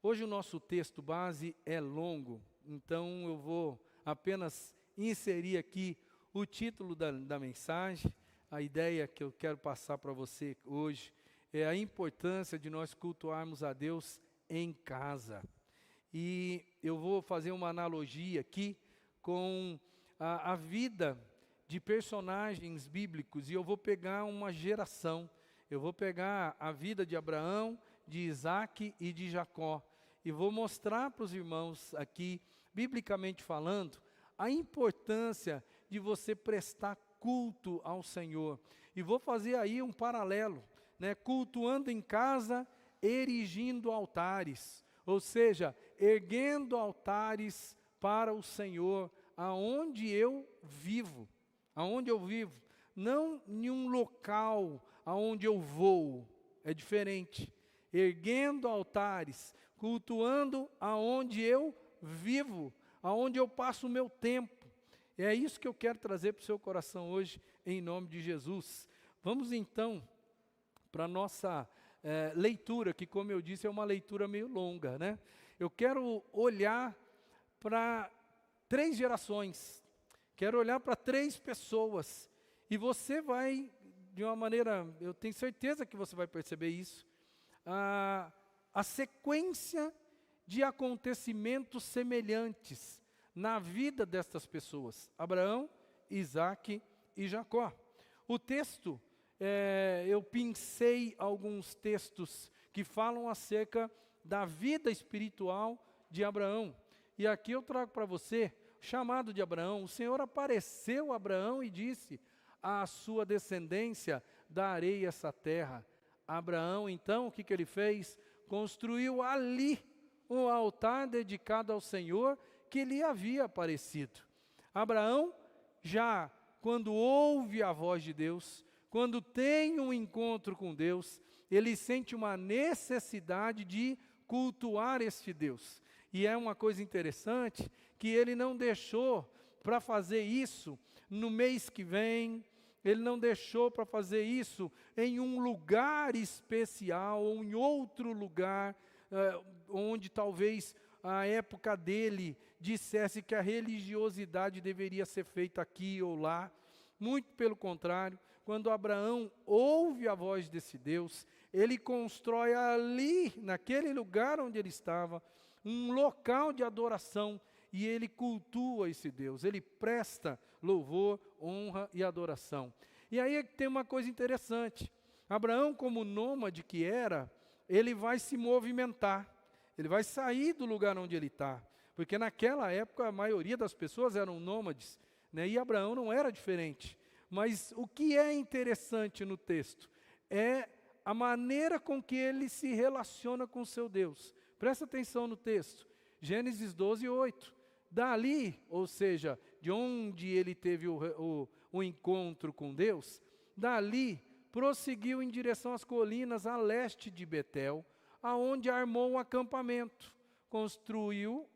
Hoje o nosso texto base é longo, então eu vou apenas inserir aqui o título da mensagem. A ideia que eu quero passar para você hoje é a importância de nós cultuarmos a Deus em casa. E eu vou fazer uma analogia aqui com a vida de personagens bíblicos, e eu vou pegar uma geração. Eu vou pegar a vida de Abraão, de Isaac e de Jacó, e vou mostrar para os irmãos aqui, biblicamente falando, a importância de você prestar culto ao Senhor. E vou fazer aí um paralelo, né? Cultuando em casa, erigindo altares, ou seja, erguendo altares para o Senhor, aonde eu vivo, não em um local aonde eu vou, é diferente. Erguendo altares, cultuando aonde eu vivo, aonde eu passo o meu tempo. É isso que eu quero trazer para o seu coração hoje, em nome de Jesus. Vamos então para a nossa leitura, que como eu disse é uma leitura meio longa, né? Eu quero olhar para 3 gerações, quero olhar para 3 pessoas, e você vai, de uma maneira, eu tenho certeza que você vai perceber isso, a sequência de acontecimentos semelhantes na vida destas pessoas, Abraão, Isaac e Jacó. O texto, eu pensei alguns textos que falam acerca da vida espiritual de Abraão, e aqui eu trago para você o chamado de Abraão. O Senhor apareceu a Abraão e disse: à sua descendência darei essa terra. Abraão, então, o que ele fez? Construiu ali um altar dedicado ao Senhor que lhe havia aparecido. Abraão, já quando ouve a voz de Deus, quando tem um encontro com Deus, ele sente uma necessidade de cultuar este Deus. E é uma coisa interessante que ele não deixou para fazer isso no mês que vem, ele não deixou para fazer isso em um lugar especial, ou em outro lugar, onde talvez a época dele dissesse que a religiosidade deveria ser feita aqui ou lá. Muito pelo contrário, quando Abraão ouve a voz desse Deus, ele constrói ali, naquele lugar onde ele estava, um local de adoração, e ele cultua esse Deus, ele presta louvor, honra e adoração. E aí tem uma coisa interessante, Abraão, como nômade que era, ele vai se movimentar, ele vai sair do lugar onde ele está, porque naquela época a maioria das pessoas eram nômades, né? E Abraão não era diferente. Mas o que é interessante no texto é a maneira com que ele se relaciona com o seu Deus. Presta atenção no texto, Gênesis 12, 8. Dali, ou seja, de onde ele teve o encontro com Deus, dali prosseguiu em direção às colinas a leste de Betel, aonde armou um acampamento, construiu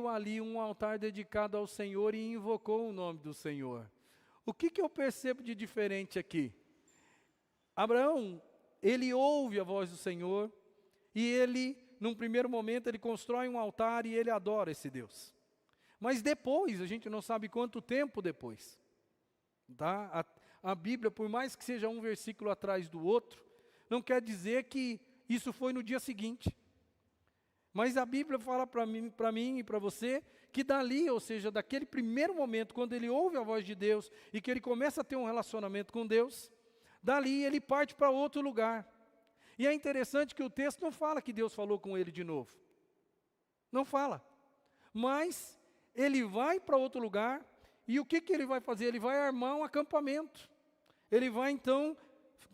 ali um altar dedicado ao Senhor e invocou o nome do Senhor. O que eu percebo de diferente aqui? Abraão, ele ouve a voz do Senhor, e ele, num primeiro momento, ele constrói um altar e ele adora esse Deus. Mas depois, a gente não sabe quanto tempo depois, tá? A Bíblia, por mais que seja um versículo atrás do outro, não quer dizer que isso foi no dia seguinte. Mas a Bíblia fala para mim e para você, que dali, ou seja, daquele primeiro momento, quando ele ouve a voz de Deus, e que ele começa a ter um relacionamento com Deus, dali ele parte para outro lugar. E é interessante que o texto não fala que Deus falou com ele de novo. Não fala. Mas ele vai para outro lugar, e o que ele vai fazer? Ele vai armar um acampamento. Ele vai então,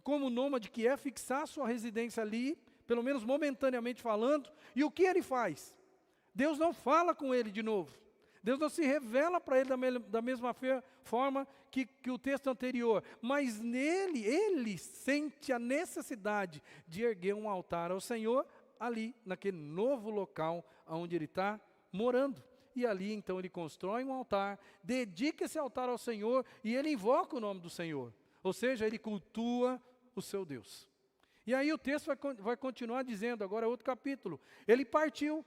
como nômade que é, fixar sua residência ali, pelo menos momentaneamente falando, e o que ele faz? Deus não fala com ele de novo. Deus não se revela para ele da mesma forma que o texto anterior, mas nele, ele sente a necessidade de erguer um altar ao Senhor, ali, naquele novo local onde ele está morando. E ali então ele constrói um altar, dedica esse altar ao Senhor, e ele invoca o nome do Senhor. Ou seja, ele cultua o seu Deus. E aí o texto vai continuar dizendo, agora é outro capítulo. Ele partiu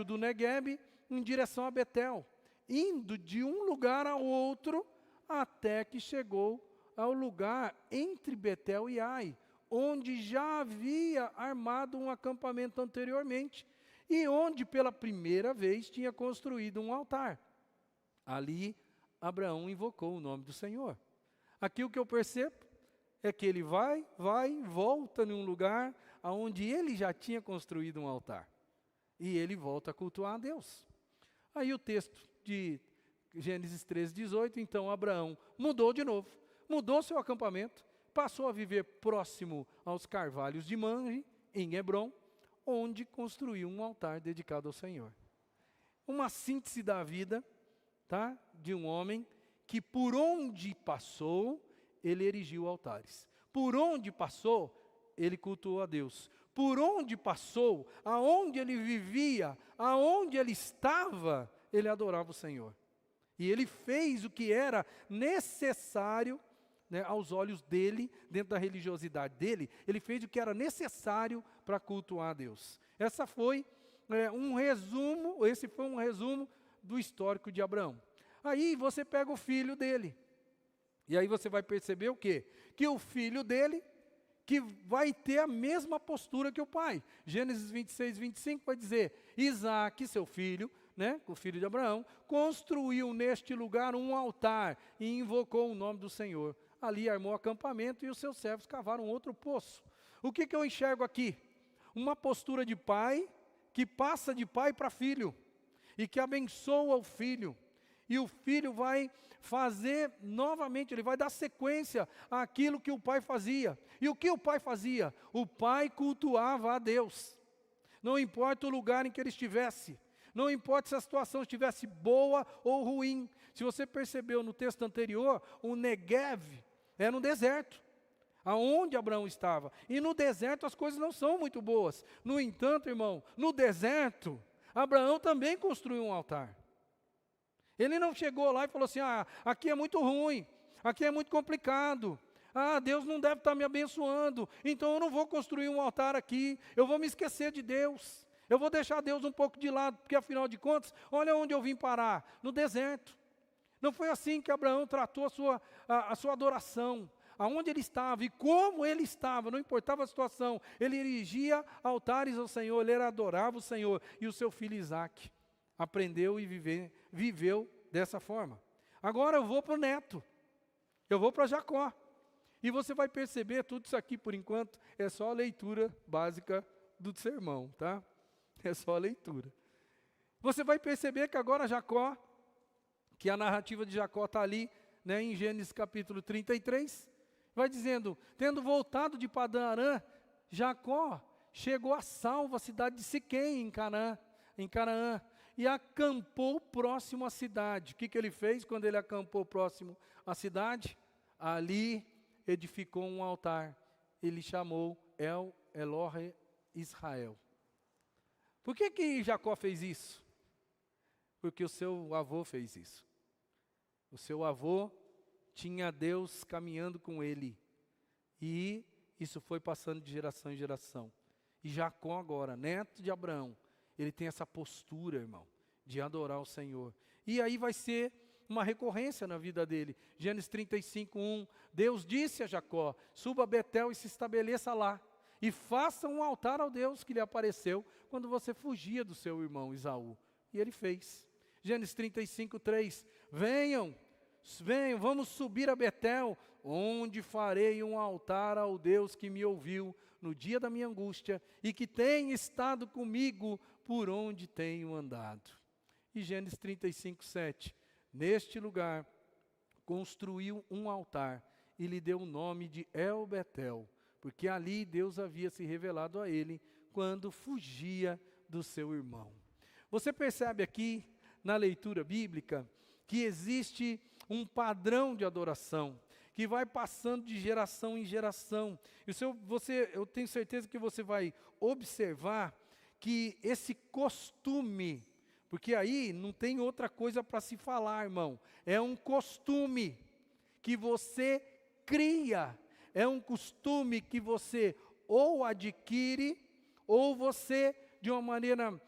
do Neguebe em direção a Betel, indo de um lugar ao outro, até que chegou ao lugar entre Betel e Ai, onde já havia armado um acampamento anteriormente, e onde pela primeira vez tinha construído um altar. Ali, Abraão invocou o nome do Senhor. Aqui o que eu percebo é que ele vai, volta num lugar onde ele já tinha construído um altar. E ele volta a cultuar a Deus. Aí o texto de Gênesis 13:18, então Abraão mudou de novo, mudou seu acampamento, passou a viver próximo aos carvalhos de Mamre, em Hebrom, onde construiu um altar dedicado ao Senhor. Uma síntese da vida, tá? De um homem que por onde passou, ele erigiu altares. Por onde passou, ele cultuou a Deus. Por onde passou, aonde ele vivia, aonde ele estava, ele adorava o Senhor. E ele fez o que era necessário, né, aos olhos dele, dentro da religiosidade dele, ele fez o que era necessário para cultuar a Deus. Esse foi um resumo do histórico de Abraão. Aí você pega o filho dele. E aí você vai perceber o quê? Que o filho dele, que vai ter a mesma postura que o pai. Gênesis 26:25 vai dizer, Isaque, seu filho, né, o filho de Abraão, construiu neste lugar um altar e invocou o nome do Senhor. Ali armou acampamento e os seus servos cavaram outro poço. O que eu enxergo aqui? Uma postura de pai, que passa de pai para filho, e que abençoa o filho. E o filho vai fazer novamente, ele vai dar sequência àquilo que o pai fazia. E o que o pai fazia? O pai cultuava a Deus. Não importa o lugar em que ele estivesse. Não importa se a situação estivesse boa ou ruim. Se você percebeu no texto anterior, o Negev era um deserto, aonde Abraão estava. E no deserto as coisas não são muito boas. No entanto, irmão, no deserto, Abraão também construiu um altar. Ele não chegou lá e falou assim, aqui é muito ruim, aqui é muito complicado, Deus não deve estar me abençoando, então eu não vou construir um altar aqui, eu vou me esquecer de Deus, eu vou deixar Deus um pouco de lado, porque afinal de contas, olha onde eu vim parar, no deserto. Não foi assim que Abraão tratou a sua adoração, aonde ele estava e como ele estava, não importava a situação, ele erigia altares ao Senhor, ele adorava o Senhor, e o seu filho Isaque aprendeu e viveu dessa forma. Agora eu vou para o neto, eu vou para Jacó, e você vai perceber, tudo isso aqui por enquanto é só a leitura básica do sermão, tá? É só a leitura. Você vai perceber que agora Jacó, que a narrativa de Jacó está ali, né, em Gênesis capítulo 33, vai dizendo, tendo voltado de Padã Arã, Jacó chegou a salvo a cidade de Siquém, em Canaã, e acampou próximo à cidade. O que ele fez quando ele acampou próximo à cidade? Ali edificou um altar. Ele chamou Elohe Israel. Por que Jacó fez isso? Porque o seu avô fez isso. O seu avô tinha Deus caminhando com ele. E isso foi passando de geração em geração. E Jacó agora, neto de Abraão, ele tem essa postura, irmão, de adorar o Senhor. E aí vai ser uma recorrência na vida dele. Gênesis 35:1, Deus disse a Jacó, suba a Betel e se estabeleça lá. E faça um altar ao Deus que lhe apareceu quando você fugia do seu irmão Esaú. E ele fez. Gênesis 35:3, venham, vamos subir a Betel, onde farei um altar ao Deus que me ouviu no dia da minha angústia e que tem estado comigo por onde tenho andado. E Gênesis 35:7, neste lugar construiu um altar e lhe deu o nome de El-Betel, porque ali Deus havia se revelado a ele quando fugia do seu irmão. Você percebe aqui na leitura bíblica que existe um padrão de adoração que vai passando de geração em geração. Eu tenho certeza que você vai observar que esse costume, porque aí não tem outra coisa para se falar, irmão, é um costume que você cria, é um costume que você ou adquire, ou você, de uma maneira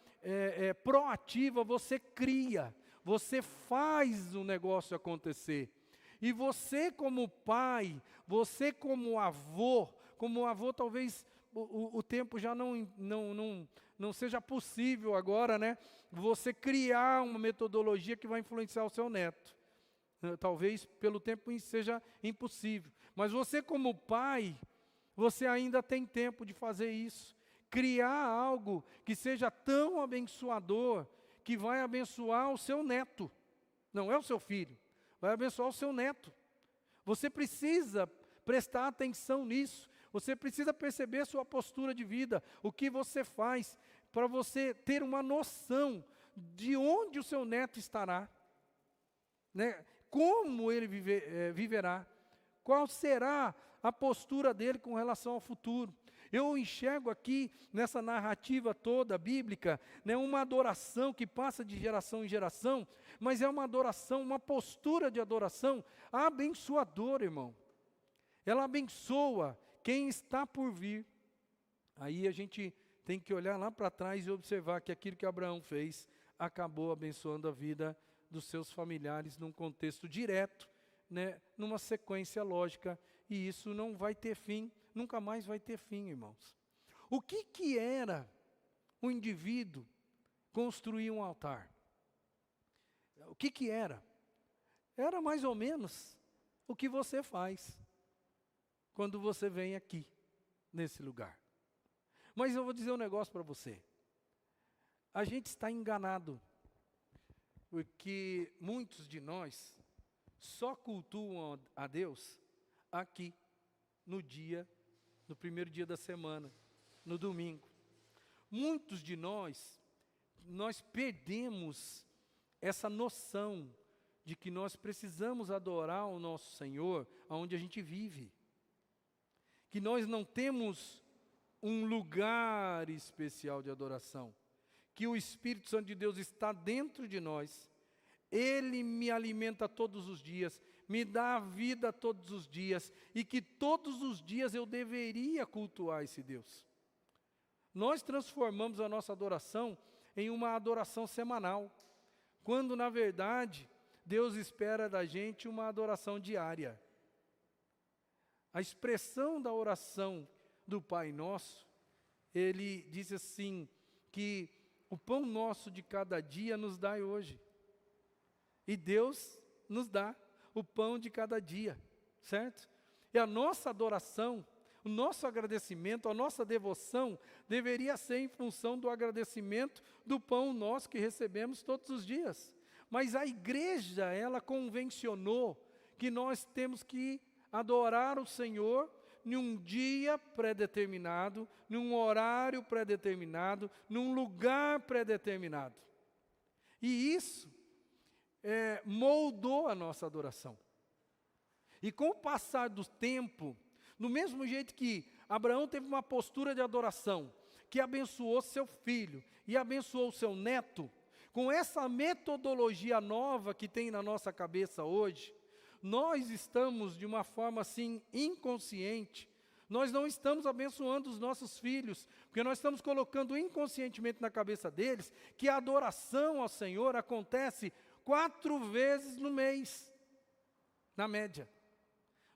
proativa, você cria, você faz o negócio acontecer. E você como pai, você como avô talvez o tempo já não seja possível agora, né? Você criar uma metodologia que vai influenciar o seu neto. Talvez pelo tempo seja impossível. Mas você como pai, você ainda tem tempo de fazer isso. Criar algo que seja tão abençoador, que vai abençoar o seu neto. Não é o seu filho, vai abençoar o seu neto. Você precisa prestar atenção nisso. Você precisa perceber sua postura de vida, o que você faz, para você ter uma noção de onde o seu neto estará, né? Como ele viverá, qual será a postura dele com relação ao futuro. Eu enxergo aqui, nessa narrativa toda bíblica, né, uma adoração que passa de geração em geração, mas é uma adoração, uma postura de adoração abençoadora, irmão. Ela abençoa quem está por vir. Aí a gente tem que olhar lá para trás e observar que aquilo que Abraão fez acabou abençoando a vida dos seus familiares num contexto direto, né, numa sequência lógica, e isso não vai ter fim, nunca mais vai ter fim, irmãos. O que era o indivíduo construir um altar? O que era? Era mais ou menos o que você faz quando você vem aqui, nesse lugar. Mas eu vou dizer um negócio para você. A gente está enganado, porque muitos de nós só cultuam a Deus aqui, no primeiro dia da semana, no domingo. Muitos de nós perdemos essa noção de que nós precisamos adorar o nosso Senhor aonde a gente vive. Que nós não temos um lugar especial de adoração. Que o Espírito Santo de Deus está dentro de nós. Ele me alimenta todos os dias, me dá a vida todos os dias, e que todos os dias eu deveria cultuar esse Deus. Nós transformamos a nossa adoração em uma adoração semanal, quando na verdade Deus espera da gente uma adoração diária. A expressão da oração do Pai Nosso, ele diz assim, que o pão nosso de cada dia nos dai hoje. E Deus nos dá o pão de cada dia, certo? E a nossa adoração, o nosso agradecimento, a nossa devoção, deveria ser em função do agradecimento do pão nosso que recebemos todos os dias. Mas a igreja, ela convencionou que nós temos que adorar o Senhor em um dia pré-determinado, num horário pré-determinado, num lugar pré-determinado. E isso moldou a nossa adoração. E com o passar do tempo, do mesmo jeito que Abraão teve uma postura de adoração, que abençoou seu filho e abençoou seu neto, com essa metodologia nova que tem na nossa cabeça hoje, nós estamos de uma forma assim inconsciente, nós não estamos abençoando os nossos filhos, porque nós estamos colocando inconscientemente na cabeça deles que a adoração ao Senhor acontece 4 vezes no mês, na média.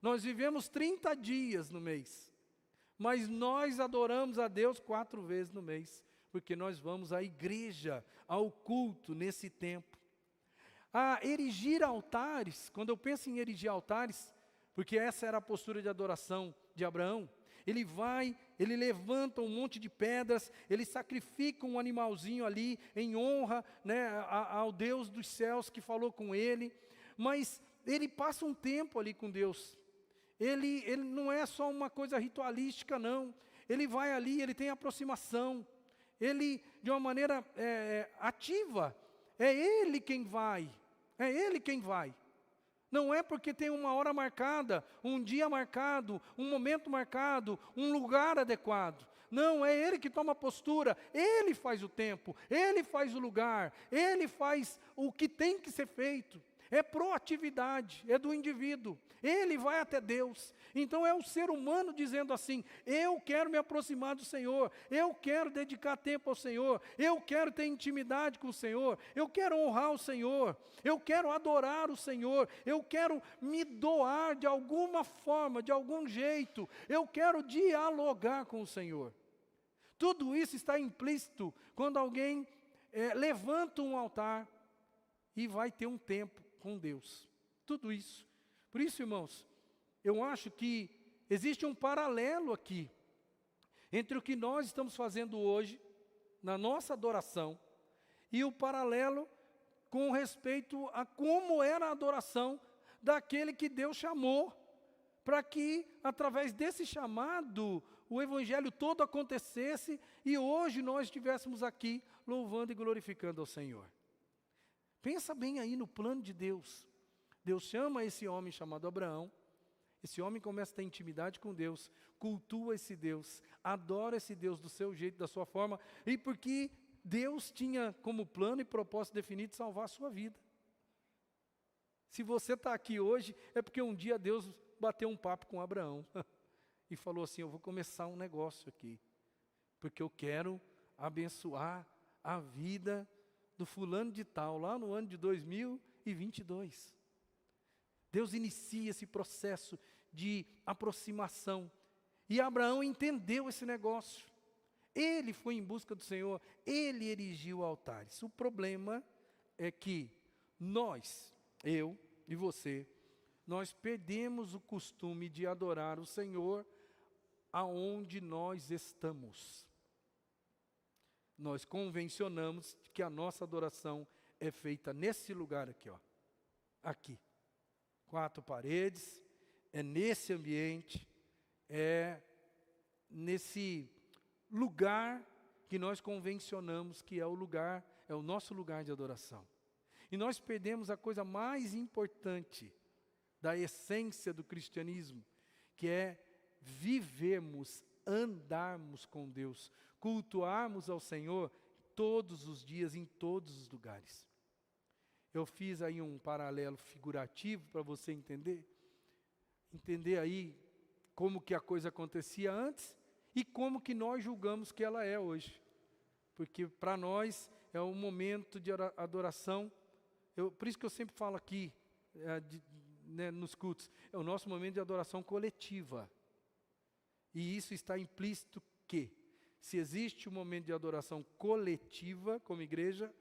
Nós vivemos 30 dias no mês, mas nós adoramos a Deus 4 vezes no mês, porque nós vamos à igreja, ao culto nesse tempo. A erigir altares, quando eu penso em erigir altares, porque essa era a postura de adoração de Abraão, ele levanta um monte de pedras, ele sacrifica um animalzinho ali em honra, né, ao Deus dos céus que falou com ele, mas ele passa um tempo ali com Deus. Ele não é só uma coisa ritualística, não. Ele vai ali, ele tem aproximação, ele de uma maneira ativa, é ele quem vai, Não é porque tem uma hora marcada, um dia marcado, um momento marcado, um lugar adequado. Não, é Ele que toma postura, Ele faz o tempo, Ele faz o lugar, Ele faz o que tem que ser feito. É proatividade, é do indivíduo. Ele vai até Deus. Então é o ser humano dizendo assim: eu quero me aproximar do Senhor, eu quero dedicar tempo ao Senhor, eu quero ter intimidade com o Senhor, eu quero honrar o Senhor, eu quero adorar o Senhor, eu quero me doar de alguma forma, de algum jeito, eu quero dialogar com o Senhor. Tudo isso está implícito quando alguém levanta um altar e vai ter um tempo com Deus. Tudo isso. Por isso, irmãos, eu acho que existe um paralelo aqui entre o que nós estamos fazendo hoje, na nossa adoração, e o paralelo com respeito a como era a adoração daquele que Deus chamou, para que, através desse chamado, o Evangelho todo acontecesse e hoje nós estivéssemos aqui louvando e glorificando ao Senhor. Pensa bem aí no plano de Deus. Deus chama esse homem chamado Abraão, esse homem começa a ter intimidade com Deus, cultua esse Deus, adora esse Deus do seu jeito, da sua forma, e porque Deus tinha como plano e propósito definido salvar a sua vida. Se você está aqui hoje, é porque um dia Deus bateu um papo com Abraão e falou assim: eu vou começar um negócio aqui, porque eu quero abençoar a vida do fulano de tal, lá no ano de 2022. Deus inicia esse processo de aproximação. E Abraão entendeu esse negócio. Ele foi em busca do Senhor, ele erigiu altares. O problema é que nós, eu e você, nós perdemos o costume de adorar o Senhor aonde nós estamos. Nós convencionamos que a nossa adoração é feita nesse lugar aqui, ó. Aqui. 4 paredes, é nesse ambiente, é nesse lugar que nós convencionamos que é o lugar, é o nosso lugar de adoração. E nós perdemos a coisa mais importante da essência do cristianismo, que é vivermos, andarmos com Deus, cultuarmos ao Senhor todos os dias, em todos os lugares. Eu fiz aí um paralelo figurativo para você entender aí como que a coisa acontecia antes e como que nós julgamos que ela é hoje. Porque para nós é um momento de adoração, por isso que eu sempre falo aqui, nos cultos, é o nosso momento de adoração coletiva. E isso está implícito que, se existe um momento de adoração coletiva como igreja,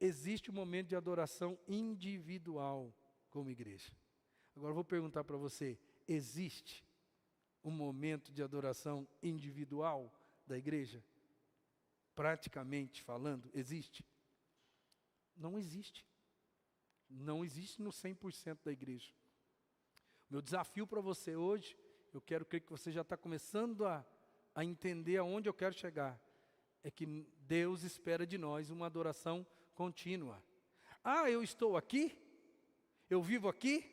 existe um momento de adoração individual como igreja. Agora eu vou perguntar para você, existe um momento de adoração individual da igreja? Praticamente falando, existe? Não existe. Não existe no 100% da igreja. Meu desafio para você hoje, eu quero crer que você já está começando a entender aonde eu quero chegar, é que Deus espera de nós uma adoração contínua. Ah, eu estou aqui, eu vivo aqui,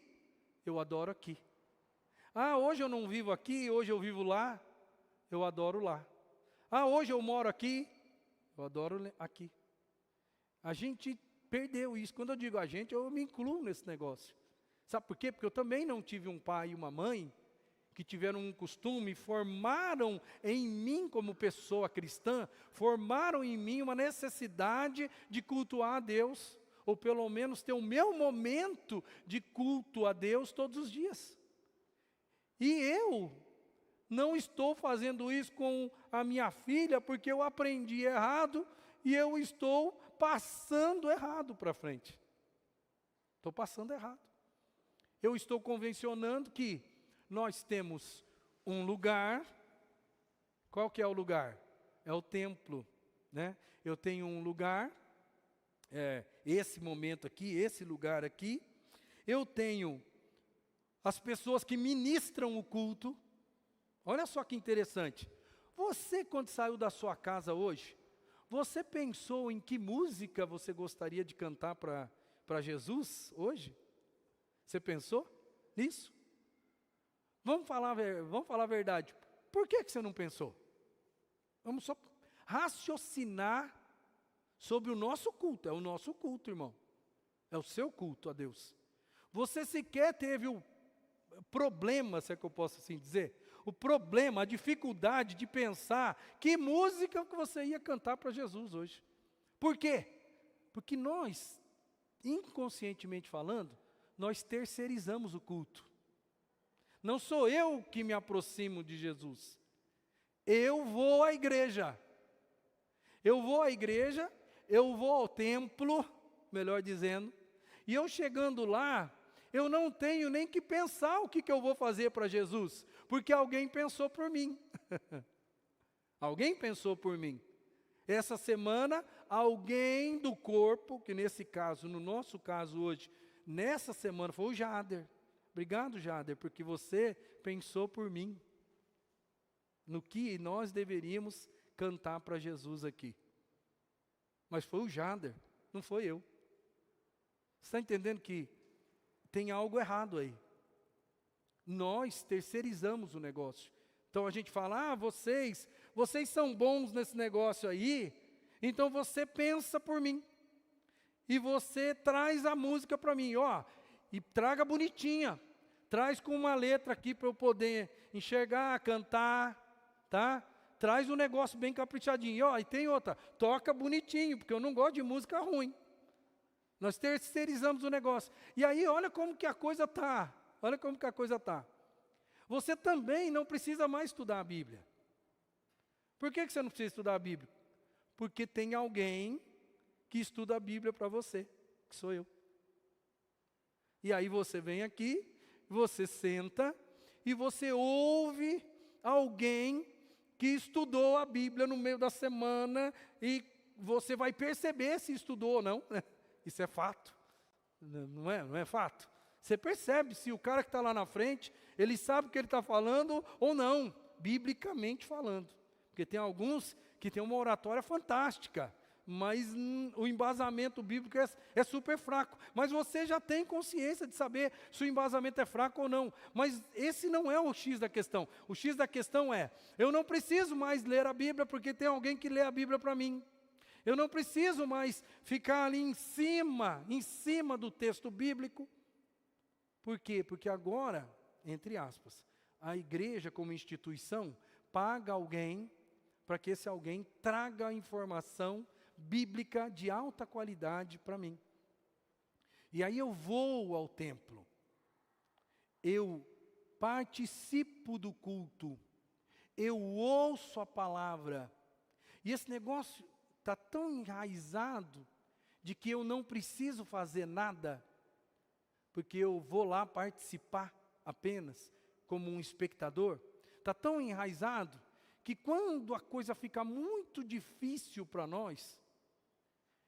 eu adoro aqui. Ah, hoje eu não vivo aqui, hoje eu vivo lá, eu adoro lá. Ah, hoje eu moro aqui, eu adoro aqui. A gente perdeu isso. Quando eu digo a gente, eu me incluo nesse negócio. Sabe por quê? Porque eu também não tive um pai e uma mãe que tiveram um costume, formaram em mim como pessoa cristã, formaram em mim uma necessidade de cultuar a Deus, ou pelo menos ter o meu momento de culto a Deus todos os dias. E eu não estou fazendo isso com a minha filha porque eu aprendi errado e eu estou passando errado para frente. Estou passando errado. Eu estou convencionando que nós temos um lugar. Qual que é o lugar? É o templo, né? Eu tenho um lugar, esse momento aqui, esse lugar aqui. Eu tenho as pessoas que ministram o culto. Olha só que interessante. Você, quando saiu da sua casa hoje, você pensou em que música você gostaria de cantar para Jesus hoje? Você pensou nisso? Vamos falar a verdade. Por que você não pensou? Vamos só raciocinar sobre o nosso culto. É o nosso culto, irmão. É o seu culto a Deus. Você sequer teve o problema, se é que eu posso assim dizer, o problema, a dificuldade de pensar que música que você ia cantar para Jesus hoje. Por quê? Porque nós, inconscientemente falando, nós terceirizamos o culto. Não sou eu que me aproximo de Jesus. Eu vou à igreja. Eu vou à igreja, eu vou ao templo, melhor dizendo, e eu chegando lá, eu não tenho nem que pensar o que eu vou fazer para Jesus, porque alguém pensou por mim. Alguém pensou por mim. Essa semana, alguém do corpo, que nesse caso, no nosso caso hoje, nessa semana foi o Jader. Obrigado, Jader, porque você pensou por mim. No que nós deveríamos cantar para Jesus aqui. Mas foi o Jader, não foi eu. Você está entendendo que tem algo errado aí? Nós terceirizamos o negócio. Então a gente fala, vocês são bons nesse negócio aí, então você pensa por mim. E você traz a música para mim, e traga bonitinha. Traz com uma letra aqui para eu poder enxergar, cantar, tá? Traz um negócio bem caprichadinho. E tem outra, toca bonitinho, porque eu não gosto de música ruim. Nós terceirizamos o negócio. E aí, olha como que a coisa está. Olha como que a coisa está. Você também não precisa mais estudar a Bíblia. Por que você não precisa estudar a Bíblia? Porque tem alguém que estuda a Bíblia para você, que sou eu. E aí você vem aqui, você senta e você ouve alguém que estudou a Bíblia no meio da semana e você vai perceber se estudou ou não. Isso é fato, não é fato? Você percebe se o cara que está lá na frente, ele sabe o que ele está falando ou não, biblicamente falando. Porque tem alguns que têm uma oratória fantástica, mas o embasamento bíblico é super fraco. Mas você já tem consciência de saber se o embasamento é fraco ou não. Mas esse não é o X da questão. O X da questão é, eu não preciso mais ler a Bíblia porque tem alguém que lê a Bíblia para mim. Eu não preciso mais ficar ali em cima do texto bíblico. Por quê? Porque agora, entre aspas, a igreja como instituição paga alguém para que esse alguém traga a informação bíblica de alta qualidade para mim. E aí eu vou ao templo. Eu participo do culto. Eu ouço a palavra. E esse negócio está tão enraizado de que eu não preciso fazer nada, porque eu vou lá participar apenas como um espectador. Está tão enraizado que quando a coisa fica muito difícil para nós,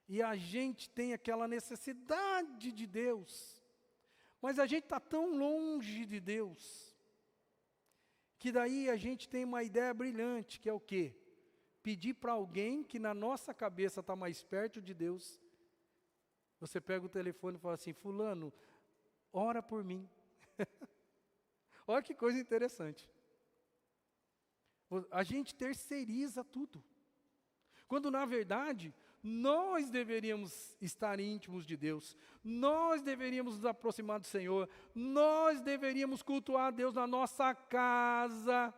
e a gente tem aquela necessidade de Deus, mas a gente está tão longe de Deus, que daí a gente tem uma ideia brilhante, que é o quê? Pedir para alguém que na nossa cabeça está mais perto de Deus. Você pega o telefone e fala assim, fulano, ora por mim. Olha que coisa interessante. A gente terceiriza tudo. Quando na verdade, nós deveríamos estar íntimos de Deus. Nós deveríamos nos aproximar do Senhor. Nós deveríamos cultuar a Deus na nossa casa,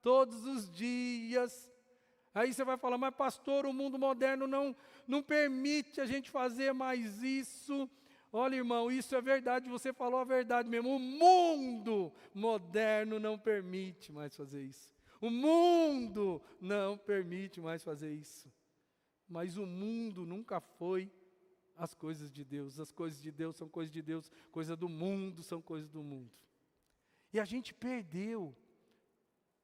todos os dias. Aí você vai falar, mas pastor, o mundo moderno não permite a gente fazer mais isso. Olha, irmão, isso é verdade, você falou a verdade mesmo. O mundo moderno não permite mais fazer isso. O mundo não permite mais fazer isso. Mas o mundo nunca foi as coisas de Deus. As coisas de Deus são coisas de Deus. Coisas do mundo são coisas do mundo. E a gente perdeu.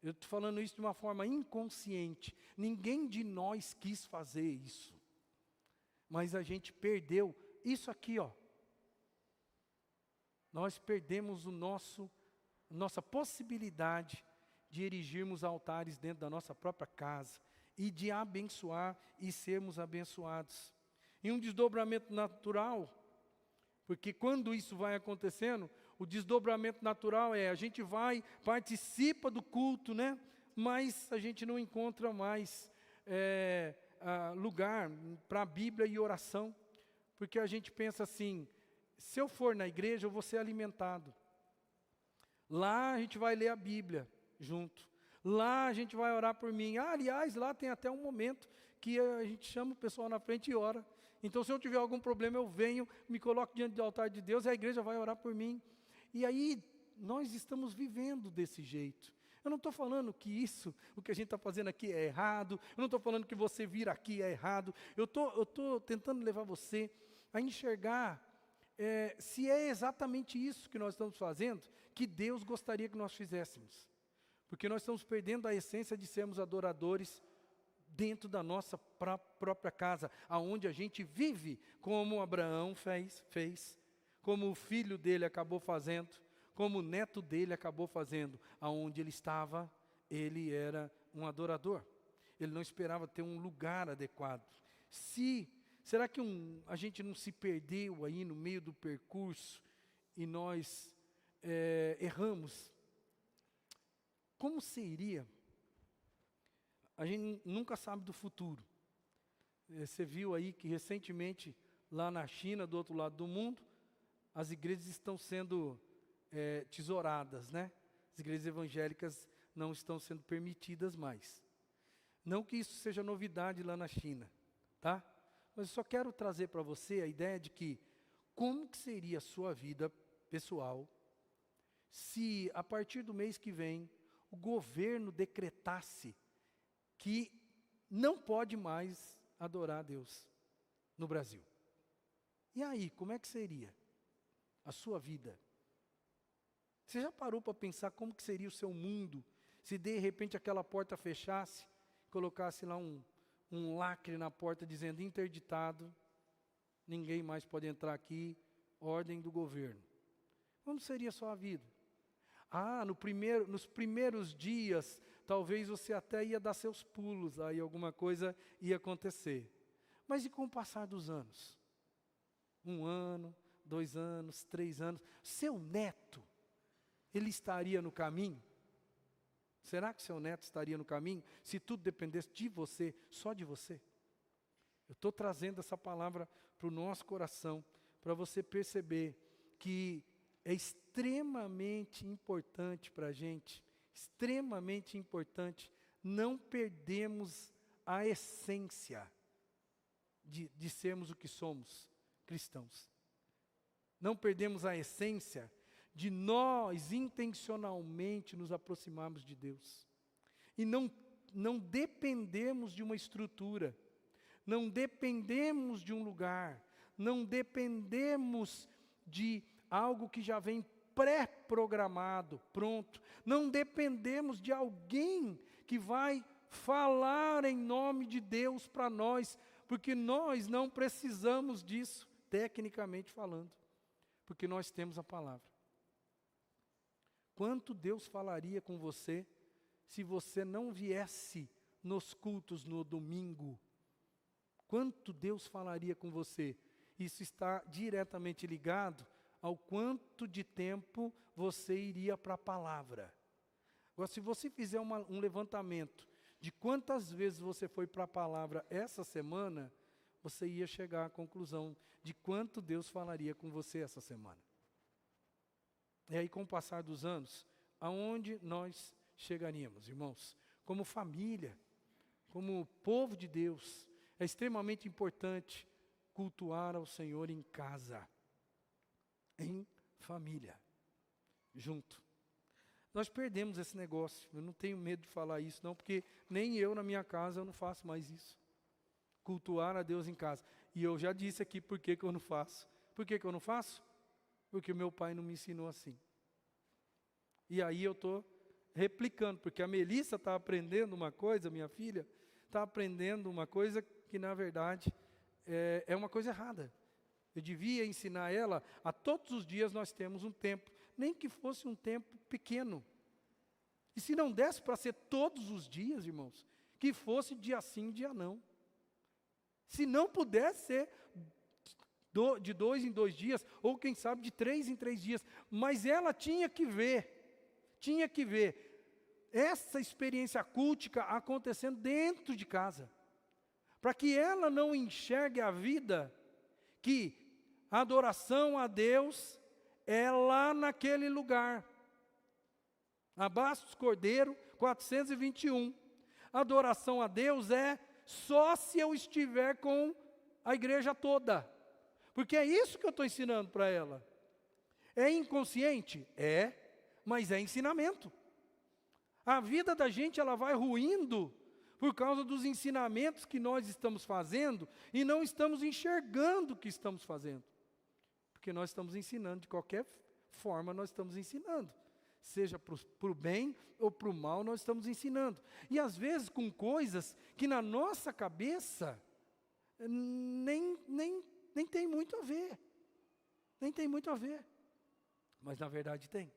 Eu estou falando isso de uma forma inconsciente. Ninguém de nós quis fazer isso. Mas a gente perdeu isso aqui, ó. Nós perdemos nossa possibilidade de erigirmos altares dentro da nossa própria casa e de abençoar e sermos abençoados. Em um desdobramento natural, porque quando isso vai acontecendo, o desdobramento natural a gente vai, participa do culto, né? Mas a gente não encontra mais lugar para a Bíblia e oração, porque a gente pensa assim, se eu for na igreja, eu vou ser alimentado. Lá a gente vai ler a Bíblia junto. Lá a gente vai orar por mim. Aliás, lá tem até um momento que a gente chama o pessoal na frente e ora. Então, se eu tiver algum problema, eu venho, me coloco diante do altar de Deus e a igreja vai orar por mim. E aí, nós estamos vivendo desse jeito. Eu não estou falando que isso, o que a gente está fazendo aqui é errado. Eu não estou falando que você vir aqui é errado. Eu estou tentando levar você a enxergar se é exatamente isso que nós estamos fazendo, que Deus gostaria que nós fizéssemos. Porque nós estamos perdendo a essência de sermos adoradores dentro da nossa própria casa, aonde a gente vive, como Abraão fez, como o filho dele acabou fazendo, como o neto dele acabou fazendo. Aonde ele estava, ele era um adorador. Ele não esperava ter um lugar adequado. Será que a gente não se perdeu aí no meio do percurso e nós erramos? Como seria? A gente nunca sabe do futuro. Você viu aí que recentemente, lá na China, do outro lado do mundo, as igrejas estão sendo tesouradas, né? As igrejas evangélicas não estão sendo permitidas mais. Não que isso seja novidade lá na China, tá? Mas eu só quero trazer para você a ideia de que, como que seria a sua vida pessoal, se a partir do mês que vem, o governo decretasse que não pode mais adorar a Deus no Brasil. E aí, como é que seria a sua vida? Você já parou para pensar como que seria o seu mundo, se de repente aquela porta fechasse, colocasse lá um lacre na porta dizendo interditado, ninguém mais pode entrar aqui, ordem do governo. Como seria a sua vida? Nos primeiros dias, talvez você até ia dar seus pulos, aí alguma coisa ia acontecer. Mas e com o passar dos anos? 1 ano, 2 anos, 3 anos, seu neto, ele estaria no caminho? Será que seu neto estaria no caminho, se tudo dependesse de você, só de você? Eu estou trazendo essa palavra para o nosso coração, para você perceber que é extremamente importante para a gente, extremamente importante, não perdermos a essência de sermos o que somos, cristãos. Não perdemos a essência de nós intencionalmente nos aproximarmos de Deus. E não dependemos de uma estrutura, não dependemos de um lugar, não dependemos de algo que já vem pré-programado, pronto. Não dependemos de alguém que vai falar em nome de Deus para nós, porque nós não precisamos disso, tecnicamente falando, porque nós temos a palavra. Quanto Deus falaria com você se você não viesse nos cultos no domingo? Quanto Deus falaria com você? Isso está diretamente ligado ao quanto de tempo você iria para a palavra. Agora, se você fizer um levantamento de quantas vezes você foi para a palavra essa semana, você ia chegar à conclusão de quanto Deus falaria com você essa semana. E aí, com o passar dos anos, aonde nós chegaríamos, irmãos? Como família, como povo de Deus, é extremamente importante cultuar ao Senhor em casa, em família, junto. Nós perdemos esse negócio. Eu não tenho medo de falar isso, não, porque nem eu na minha casa eu não faço mais isso. Cultuar a Deus em casa. E eu já disse aqui por que eu não faço. Por que eu não faço? Porque o meu pai não me ensinou assim. E aí eu estou replicando, porque a Melissa está aprendendo uma coisa, minha filha, está aprendendo uma coisa que na verdade é uma coisa errada. Eu devia ensinar ela a todos os dias nós temos um tempo, nem que fosse um tempo pequeno. E se não desse para ser todos os dias, irmãos, que fosse dia sim, dia não. Se não pudesse ser de 2 em 2 dias, ou quem sabe de 3 em 3 dias, mas ela tinha que ver essa experiência cultica acontecendo dentro de casa, para que ela não enxergue a vida que A adoração a Deus é lá naquele lugar. Bastos Cordeiro, 421. A adoração a Deus é só se eu estiver com a igreja toda. Porque é isso que eu estou ensinando para ela. É inconsciente? É, mas é ensinamento. A vida da gente, ela vai ruindo por causa dos ensinamentos que nós estamos fazendo e não estamos enxergando o que estamos fazendo. Porque nós estamos ensinando, de qualquer forma nós estamos ensinando. Seja para o bem ou para o mal, nós estamos ensinando. E às vezes com coisas que na nossa cabeça nem tem muito a ver. Nem tem muito a ver. Mas na verdade tem.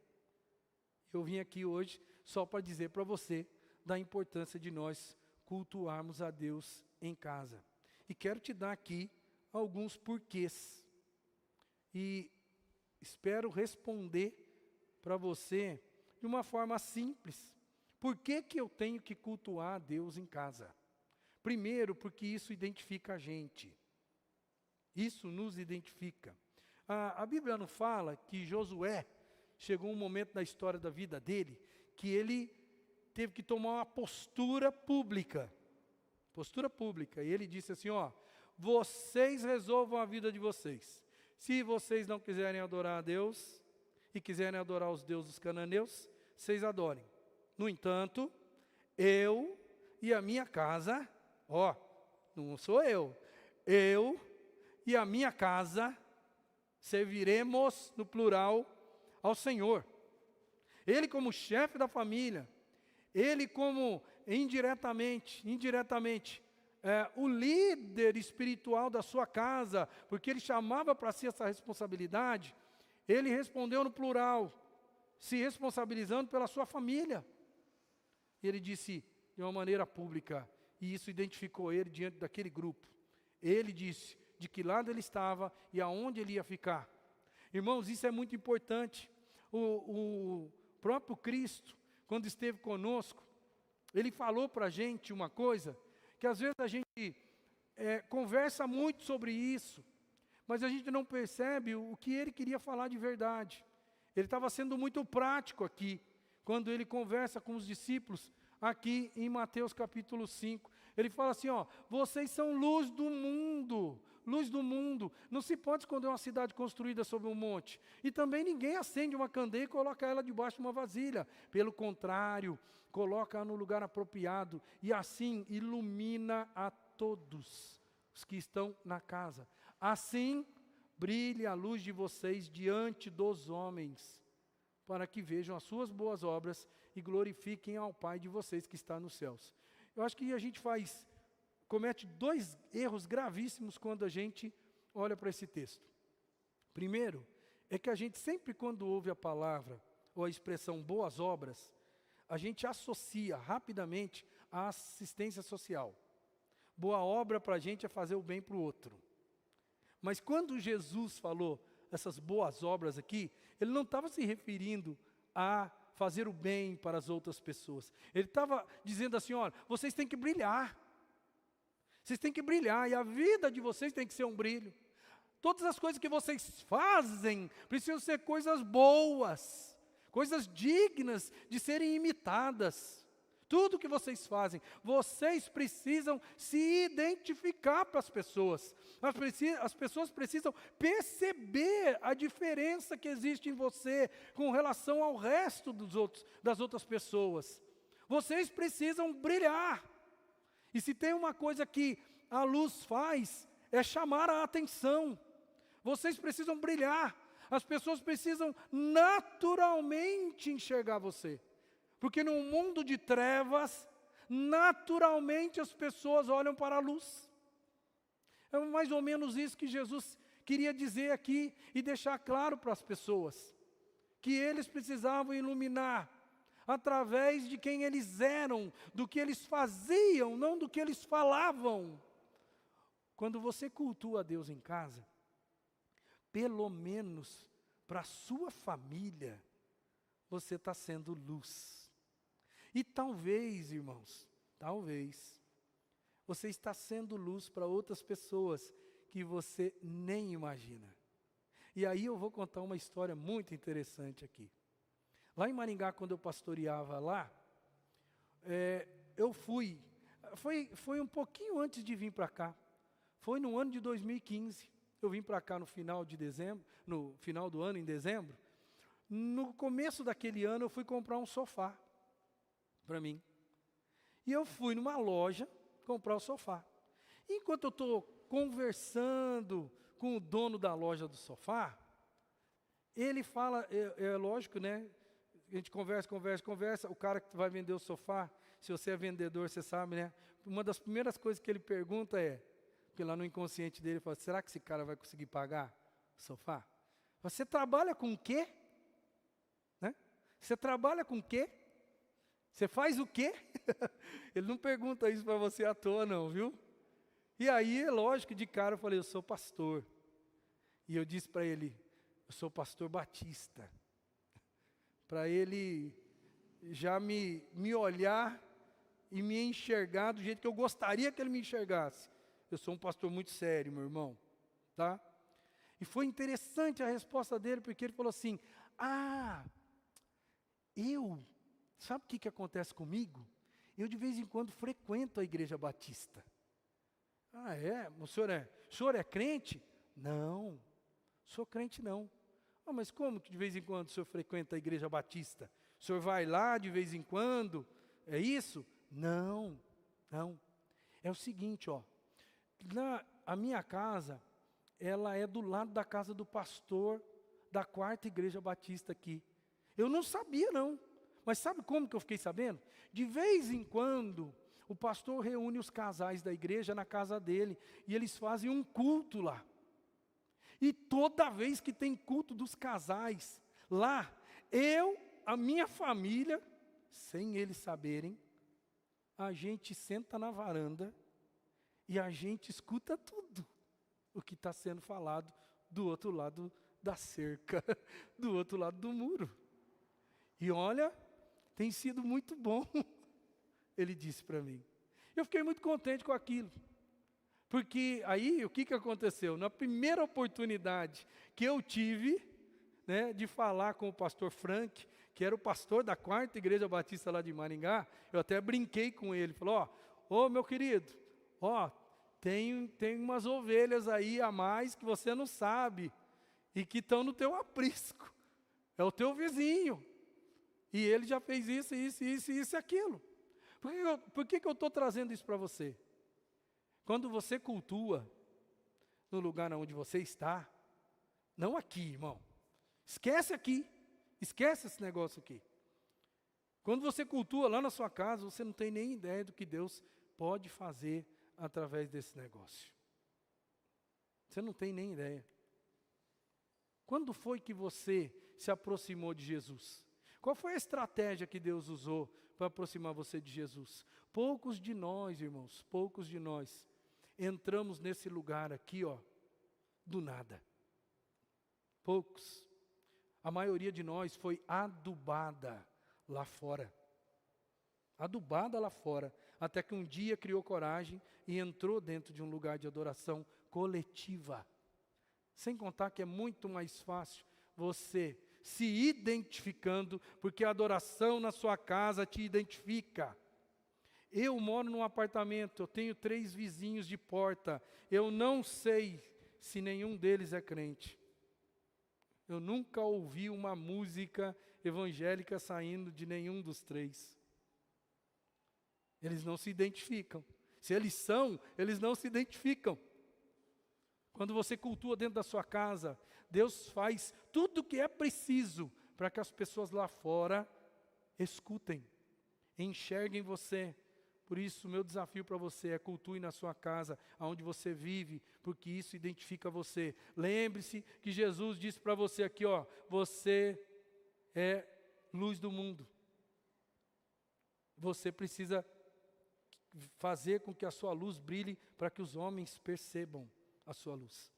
Eu vim aqui hoje só para dizer para você da importância de nós cultuarmos a Deus em casa. E quero te dar aqui alguns porquês. E espero responder para você de uma forma simples. Por que eu tenho que cultuar a Deus em casa? Primeiro, porque isso identifica a gente. Isso nos identifica. A Bíblia não fala que Josué chegou um momento na história da vida dele que ele teve que tomar uma postura pública. Postura pública. E ele disse assim, vocês resolvam a vida de vocês. Se vocês não quiserem adorar a Deus e quiserem adorar os deuses dos cananeus, vocês adorem. No entanto, eu e a minha casa, não sou eu e a minha casa serviremos, no plural, ao Senhor. Ele como chefe da família, ele como indiretamente, o líder espiritual da sua casa, porque ele chamava para si essa responsabilidade, ele respondeu no plural, se responsabilizando pela sua família. Ele disse de uma maneira pública, e isso identificou ele diante daquele grupo. Ele disse de que lado ele estava e aonde ele ia ficar. Irmãos, isso é muito importante. O próprio Cristo, quando esteve conosco, ele falou para a gente uma coisa, que às vezes a gente conversa muito sobre isso, mas a gente não percebe o que ele queria falar de verdade. Ele estava sendo muito prático aqui, quando ele conversa com os discípulos, aqui em Mateus capítulo 5. Ele fala assim, vocês são luz do mundo. Luz do mundo. Não se pode esconder uma cidade construída sobre um monte. E também ninguém acende uma candeia e coloca ela debaixo de uma vasilha. Pelo contrário, coloca-a no lugar apropriado e assim ilumina a todos os que estão na casa. Assim, brilhe a luz de vocês diante dos homens, para que vejam as suas boas obras e glorifiquem ao Pai de vocês que está nos céus. Eu acho que a gente comete dois erros gravíssimos quando a gente olha para esse texto. Primeiro, é que a gente sempre quando ouve a palavra ou a expressão boas obras, a gente associa rapidamente à assistência social. Boa obra para a gente é fazer o bem para o outro. Mas quando Jesus falou essas boas obras aqui, ele não estava se referindo a fazer o bem para as outras pessoas. Ele estava dizendo assim, vocês têm que brilhar. Vocês têm que brilhar e a vida de vocês tem que ser um brilho. Todas as coisas que vocês fazem precisam ser coisas boas, coisas dignas de serem imitadas. Tudo que vocês fazem, vocês precisam se identificar para as pessoas. As pessoas precisam perceber a diferença que existe em você com relação ao resto das outras pessoas. Vocês precisam brilhar. E se tem uma coisa que a luz faz, é chamar a atenção. Vocês precisam brilhar. As pessoas precisam naturalmente enxergar você. Porque num mundo de trevas, naturalmente as pessoas olham para a luz. É mais ou menos isso que Jesus queria dizer aqui e deixar claro para as pessoas. Que eles precisavam iluminar através de quem eles eram, do que eles faziam, não do que eles falavam. Quando você cultua a Deus em casa, pelo menos para a sua família, você está sendo luz. E talvez, irmãos, você está sendo luz para outras pessoas que você nem imagina. E aí eu vou contar uma história muito interessante aqui. Lá em Maringá, quando eu pastoreava lá, eu foi um pouquinho antes de vir para cá. Foi no ano de 2015. Eu vim para cá no final de dezembro, no final do ano, em dezembro. No começo daquele ano, eu fui comprar um sofá para mim. E eu fui numa loja comprar o sofá. Enquanto eu estou conversando com o dono da loja do sofá, ele fala, é lógico, né? A gente conversa, o cara que vai vender o sofá, se você é vendedor, você sabe, né? Uma das primeiras coisas que ele pergunta porque lá no inconsciente dele, ele fala, será que esse cara vai conseguir pagar o sofá? Você trabalha com o quê? Né? Você trabalha com o quê? Você faz o quê? Ele não pergunta isso para você à toa não, viu? E aí, é lógico, de cara eu falei, eu sou pastor. E eu disse para ele, eu sou pastor batista. Para ele já me olhar e me enxergar do jeito que eu gostaria que ele me enxergasse. Eu sou um pastor muito sério, meu irmão. Tá? E foi interessante a resposta dele, porque ele falou assim, sabe o que acontece comigo? Eu de vez em quando frequento a igreja batista. O senhor é crente? Não, sou crente não. Mas como que de vez em quando o senhor frequenta a igreja batista? O senhor vai lá de vez em quando? É isso? Não. É o seguinte, a minha casa, ela é do lado da casa do pastor da 4ª Igreja Batista aqui. Eu não sabia não, mas sabe como que eu fiquei sabendo? De vez em quando, o pastor reúne os casais da igreja na casa dele, e eles fazem um culto lá. E toda vez que tem culto dos casais, lá, a minha família, sem eles saberem, a gente senta na varanda, e a gente escuta tudo o que está sendo falado do outro lado da cerca, do outro lado do muro. E olha, tem sido muito bom, ele disse para mim. Eu fiquei muito contente com aquilo. Porque aí, o que aconteceu? Na primeira oportunidade que eu tive, né, de falar com o pastor Frank, que era o pastor da 4ª Igreja Batista lá de Maringá, eu até brinquei com ele, falou, meu querido, tem umas ovelhas aí a mais que você não sabe, e que estão no teu aprisco, é o teu vizinho, e ele já fez isso e aquilo. Por que eu estou trazendo isso para você? Quando você cultua no lugar onde você está, não aqui, irmão. Esquece aqui. Esquece esse negócio aqui. Quando você cultua lá na sua casa, você não tem nem ideia do que Deus pode fazer através desse negócio. Você não tem nem ideia. Quando foi que você se aproximou de Jesus? Qual foi a estratégia que Deus usou para aproximar você de Jesus? Poucos de nós, irmãos, entramos nesse lugar aqui, do nada. Poucos. A maioria de nós foi adubada lá fora. Adubada lá fora. Até que um dia criou coragem e entrou dentro de um lugar de adoração coletiva. Sem contar que é muito mais fácil você se identificando, porque a adoração na sua casa te identifica. Eu moro num apartamento, eu tenho 3 vizinhos de porta, eu não sei se nenhum deles é crente. Eu nunca ouvi uma música evangélica saindo de nenhum dos 3. Eles não se identificam. Se eles são, eles não se identificam. Quando você cultua dentro da sua casa, Deus faz tudo o que é preciso para que as pessoas lá fora escutem, enxerguem você. Por isso, o meu desafio para você é cultue na sua casa, onde você vive, porque isso identifica você. Lembre-se que Jesus disse para você aqui, você é luz do mundo. Você precisa fazer com que a sua luz brilhe para que os homens percebam a sua luz.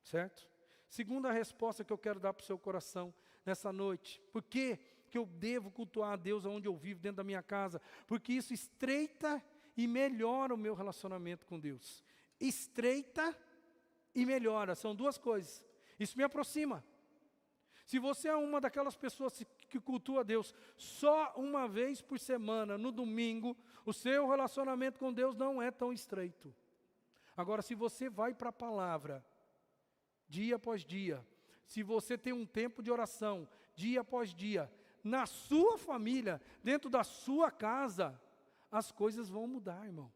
Certo? Segunda resposta que eu quero dar para o seu coração nessa noite. Por que eu devo cultuar a Deus onde eu vivo, dentro da minha casa? Porque isso estreita e melhora o meu relacionamento com Deus. Estreita e melhora, são 2 coisas. Isso me aproxima. Se você é uma daquelas pessoas que cultua a Deus só uma vez por semana, no domingo, o seu relacionamento com Deus não é tão estreito. Agora, se você vai para a palavra, dia após dia, se você tem um tempo de oração, dia após dia, na sua família, dentro da sua casa, as coisas vão mudar, irmão.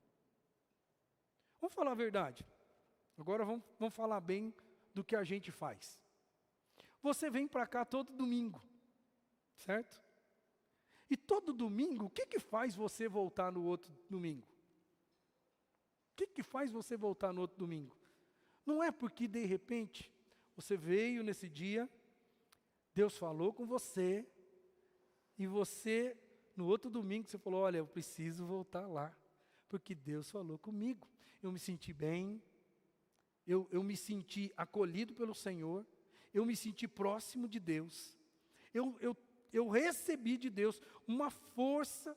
Vamos falar a verdade. Agora vamos falar bem do que a gente faz. Você vem para cá todo domingo, certo? E todo domingo, o que faz você voltar no outro domingo? O que faz você voltar no outro domingo? Não é porque de repente você veio nesse dia, Deus falou com você, e você, no outro domingo, você falou, olha, eu preciso voltar lá, porque Deus falou comigo. Eu me senti bem, eu me senti acolhido pelo Senhor, eu me senti próximo de Deus. Eu recebi de Deus uma força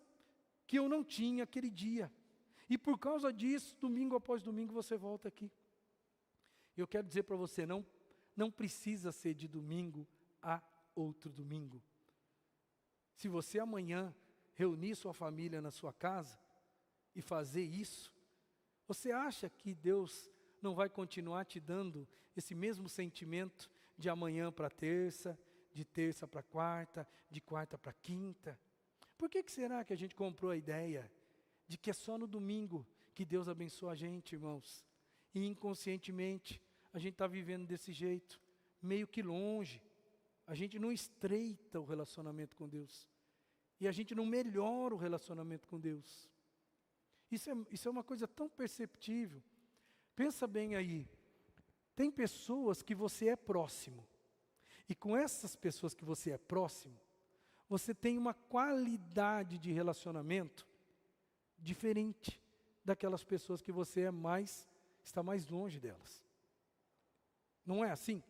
que eu não tinha aquele dia. E por causa disso, domingo após domingo, você volta aqui. Eu quero dizer para você, não precisa ser de domingo a outro domingo. Se você amanhã reunir sua família na sua casa e fazer isso, você acha que Deus não vai continuar te dando esse mesmo sentimento de amanhã para terça, de terça para quarta, de quarta para quinta? Por que será que a gente comprou a ideia de que é só no domingo que Deus abençoa a gente, irmãos? E inconscientemente, a gente está vivendo desse jeito, meio que longe. A gente não estreita o relacionamento com Deus. E a gente não melhora o relacionamento com Deus. Isso é uma coisa tão perceptível. Pensa bem aí. Tem pessoas que você é próximo. E com essas pessoas que você é próximo, você tem uma qualidade de relacionamento diferente daquelas pessoas que você está mais longe delas. Não é assim?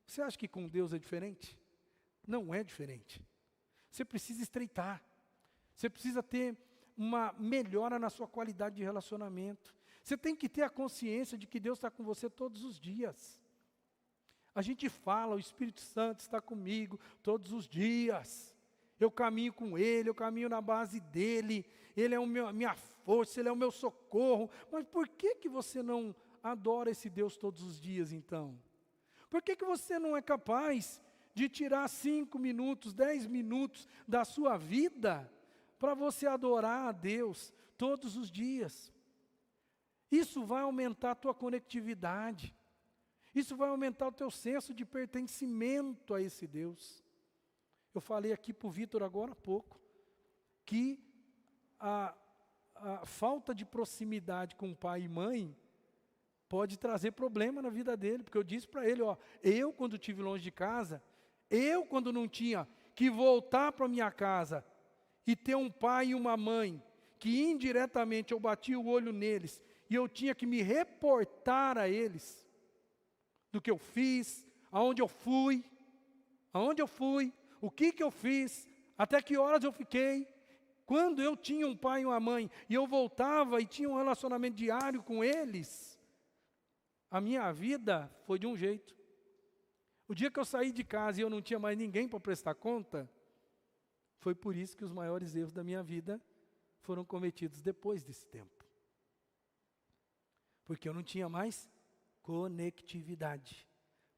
Você acha que com Deus é diferente? Não é diferente. Você precisa estreitar. Você precisa ter uma melhora na sua qualidade de relacionamento. Você tem que ter a consciência de que Deus está com você todos os dias. A gente fala, o Espírito Santo está comigo todos os dias. Eu caminho com Ele, eu caminho na base dEle. Ele é a minha força, Ele é o meu socorro. Mas por que você não adora esse Deus todos os dias, então? Por que você não é capaz de tirar 5 minutos, 10 minutos da sua vida para você adorar a Deus todos os dias? Isso vai aumentar a tua conectividade. Isso vai aumentar o teu senso de pertencimento a esse Deus. Eu falei aqui para o Vitor agora há pouco, que a falta de proximidade com pai e mãe pode trazer problema na vida dele, porque eu disse para ele, eu quando estive longe de casa, eu quando não tinha que voltar para minha casa e ter um pai e uma mãe, que indiretamente eu batia o olho neles, e eu tinha que me reportar a eles, do que eu fiz, aonde eu fui, o que eu fiz, até que horas eu fiquei. Quando eu tinha um pai e uma mãe, e eu voltava e tinha um relacionamento diário com eles, a minha vida foi de um jeito. O dia que eu saí de casa e eu não tinha mais ninguém para prestar conta, foi por isso que os maiores erros da minha vida foram cometidos depois desse tempo. Porque eu não tinha mais conectividade,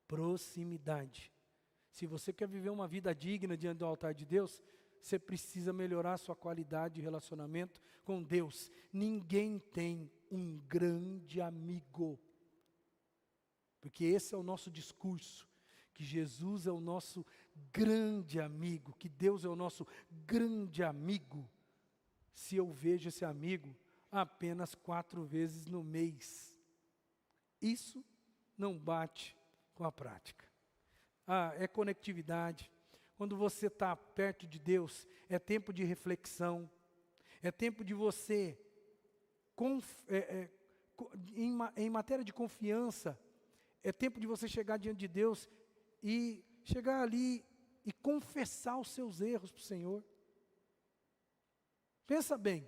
proximidade. Se você quer viver uma vida digna diante do altar de Deus, você precisa melhorar a sua qualidade de relacionamento com Deus. Ninguém tem um grande amigo. Porque esse é o nosso discurso, que Jesus é o nosso grande amigo, que Deus é o nosso grande amigo. Se eu vejo esse amigo apenas 4 vezes no mês, isso não bate com a prática. É conectividade. Quando você está perto de Deus, é tempo de reflexão, é tempo de você, em matéria de confiança, é tempo de você chegar diante de Deus e chegar ali e confessar os seus erros para o Senhor. Pensa bem,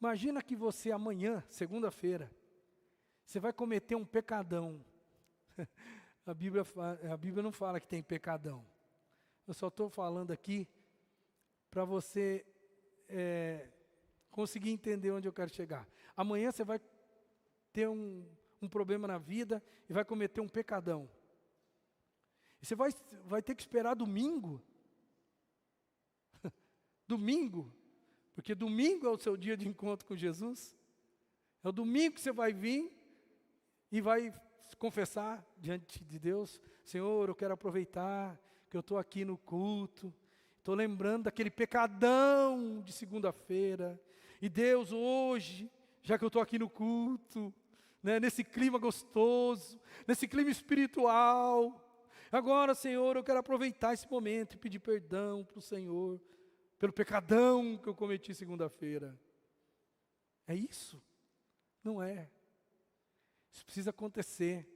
imagina que você amanhã, segunda-feira, você vai cometer um pecadão. A Bíblia não fala que tem pecadão. Eu só estou falando aqui para você conseguir entender onde eu quero chegar. Amanhã você vai ter um problema na vida e vai cometer um pecadão. E você vai ter que esperar domingo. Domingo. Porque domingo é o seu dia de encontro com Jesus. É o domingo que você vai vir e vai confessar diante de Deus: Senhor, eu quero aproveitar que eu estou aqui no culto. Estou lembrando daquele pecadão de segunda-feira. E Deus, hoje, já que eu estou aqui no culto, né, nesse clima gostoso, nesse clima espiritual, agora, Senhor, eu quero aproveitar esse momento e pedir perdão para o Senhor, pelo pecadão que eu cometi segunda-feira. É isso? Não é. Isso precisa acontecer.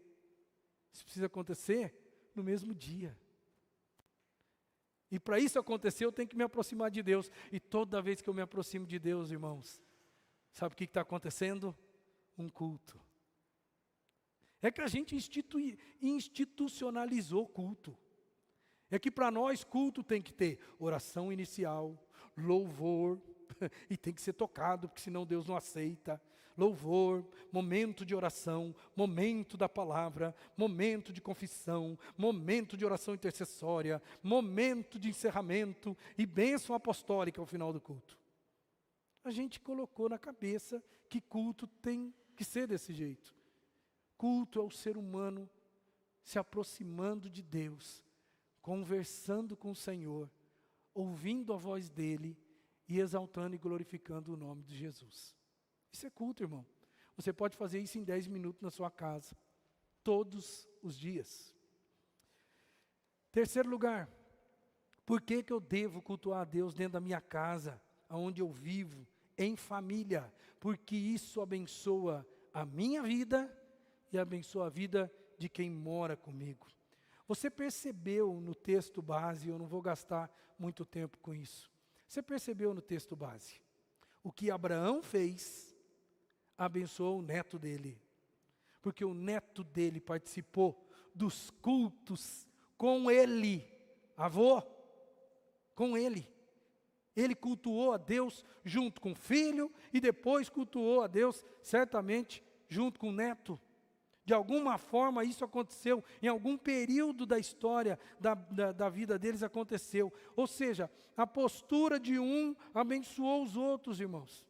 Isso precisa acontecer no mesmo dia. E para isso acontecer, eu tenho que me aproximar de Deus. E toda vez que eu me aproximo de Deus, irmãos, sabe o que está acontecendo? Um culto. É que a gente institucionalizou o culto. É que para nós culto tem que ter oração inicial, louvor, e tem que ser tocado, porque senão Deus não aceita. Louvor, momento de oração, momento da palavra, momento de confissão, momento de oração intercessória, momento de encerramento e bênção apostólica ao final do culto. A gente colocou na cabeça que culto tem que ser desse jeito. Culto é o ser humano se aproximando de Deus, conversando com o Senhor, ouvindo a voz dEle e exaltando e glorificando o nome de Jesus. Isso é culto, irmão. Você pode fazer isso em 10 minutos na sua casa, todos os dias. Terceiro lugar, por que eu devo cultuar a Deus dentro da minha casa, onde eu vivo, em família? Porque isso abençoa a minha vida e abençoa a vida de quem mora comigo. Você percebeu no texto base, eu não vou gastar muito tempo com isso. Você percebeu no texto base? O que Abraão fez, abençoou o neto dele. Porque o neto dele participou dos cultos com ele. Avô, com ele. Ele cultuou a Deus junto com o filho e depois cultuou a Deus, certamente, junto com o neto. De alguma forma isso aconteceu, em algum período da história da vida deles aconteceu. Ou seja, a postura de um abençoou os outros, irmãos.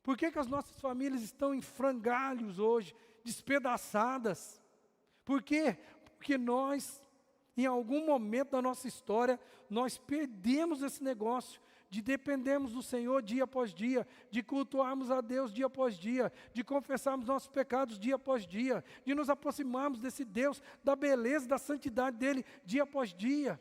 Por que as nossas famílias estão em frangalhos hoje, despedaçadas? Por quê? Porque nós, em algum momento da nossa história, nós perdemos esse negócio de dependermos do Senhor dia após dia, de cultuarmos a Deus dia após dia, de confessarmos nossos pecados dia após dia, de nos aproximarmos desse Deus, da beleza, da santidade dEle dia após dia,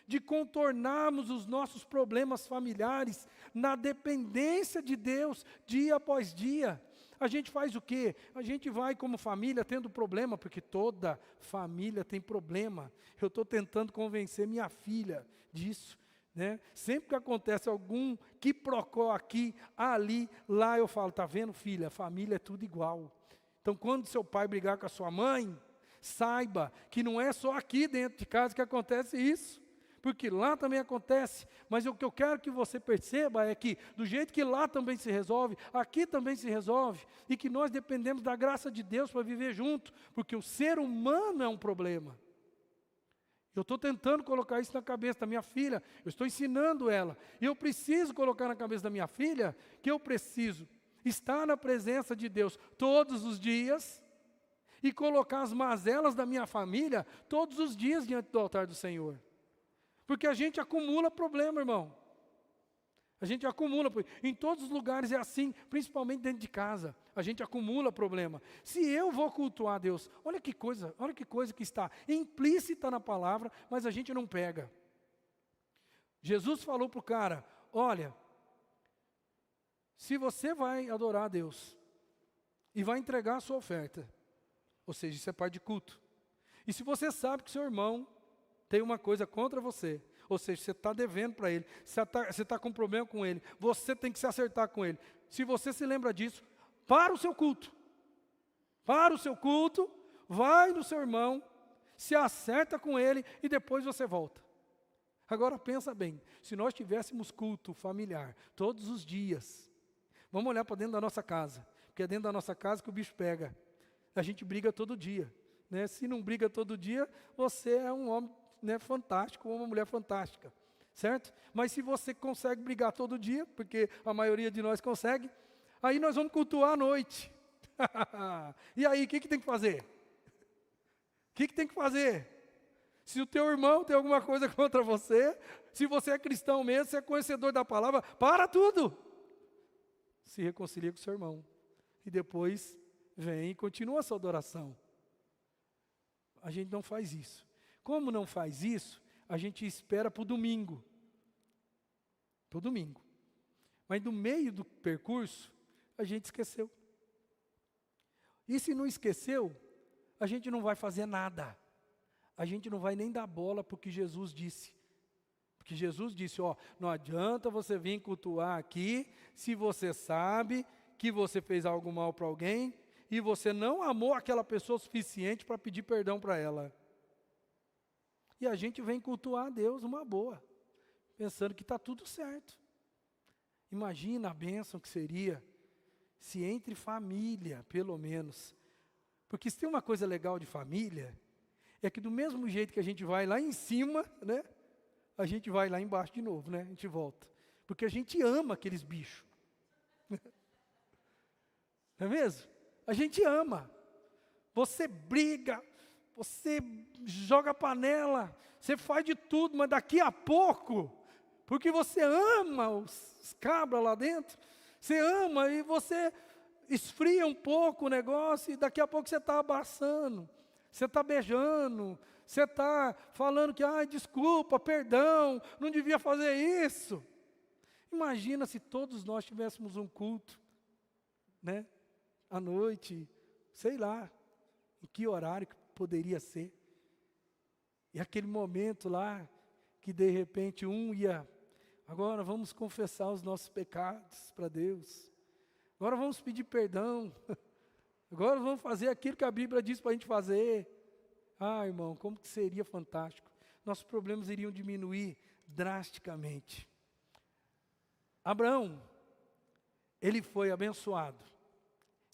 de contornarmos os nossos problemas familiares na dependência de Deus dia após dia. A gente faz o quê? A gente vai como família tendo problema, porque toda família tem problema. Eu estou tentando convencer minha filha disso, né? Sempre que acontece algum quiprocó aqui, ali, lá, eu falo: tá vendo, filha, família é tudo igual. Então quando seu pai brigar com a sua mãe, saiba que não é só aqui dentro de casa que acontece isso. Porque lá também acontece, mas o que eu quero que você perceba é que, do jeito que lá também se resolve, aqui também se resolve, e que nós dependemos da graça de Deus para viver junto, porque o ser humano é um problema. Eu estou tentando colocar isso na cabeça da minha filha, eu estou ensinando ela, e eu preciso colocar na cabeça da minha filha, que eu preciso estar na presença de Deus todos os dias, e colocar as mazelas da minha família todos os dias diante do altar do Senhor. Porque a gente acumula problema, irmão. A gente acumula, em todos os lugares é assim, principalmente dentro de casa. A gente acumula problema. Se eu vou cultuar a Deus, olha que coisa que está implícita na palavra, mas a gente não pega. Jesus falou para o cara: olha, se você vai adorar a Deus e vai entregar a sua oferta, ou seja, isso é parte de culto. E se você sabe que seu irmão tem uma coisa contra você, ou seja, você está devendo para ele, você está com um problema com ele, você tem que se acertar com ele. Se você se lembra disso, para o seu culto, vai no seu irmão, se acerta com ele e depois você volta. Agora pensa bem, se nós tivéssemos culto familiar todos os dias, vamos olhar para dentro da nossa casa, porque é dentro da nossa casa que o bicho pega. A gente briga todo dia, né? Se não briga todo dia, você é um homem, né, fantástico, ou uma mulher fantástica, certo? Mas se você consegue brigar todo dia, porque a maioria de nós consegue, aí nós vamos cultuar à noite. E aí, o que tem que fazer? O que tem que fazer? Se o teu irmão tem alguma coisa contra você, se você é cristão mesmo, se é conhecedor da palavra, para tudo. Se reconcilia com o seu irmão. E depois vem e continua a sua adoração. A gente não faz isso. Como não faz isso, a gente espera para o domingo. Para o domingo. Mas no meio do percurso, a gente esqueceu. E se não esqueceu, a gente não vai fazer nada. A gente não vai nem dar bola para o que Jesus disse. Porque Jesus disse, ó, não adianta você vir cultuar aqui, se você sabe que você fez algo mal para alguém, e você não amou aquela pessoa o suficiente para pedir perdão para ela. E a gente vem cultuar a Deus uma boa, pensando que está tudo certo. Imagina a bênção que seria, se entre família, pelo menos. Porque se tem uma coisa legal de família, é que do mesmo jeito que a gente vai lá em cima, né, a gente vai lá embaixo de novo, né, a gente volta. Porque a gente ama aqueles bichos. Não é mesmo? A gente ama. Você briga, você joga panela, você faz de tudo, mas daqui a pouco, porque você ama os cabras lá dentro, você ama e você esfria um pouco o negócio e daqui a pouco você está abraçando. Você está beijando, você está falando que, desculpa, perdão, não devia fazer isso. Imagina se todos nós tivéssemos um culto, né, à noite, sei lá, em que horário que poderia ser. E aquele momento lá, que de repente agora vamos confessar os nossos pecados para Deus. Agora vamos pedir perdão. Agora vamos fazer aquilo que a Bíblia diz para a gente fazer. Irmão, como que seria fantástico. Nossos problemas iriam diminuir drasticamente. Abraão, ele foi abençoado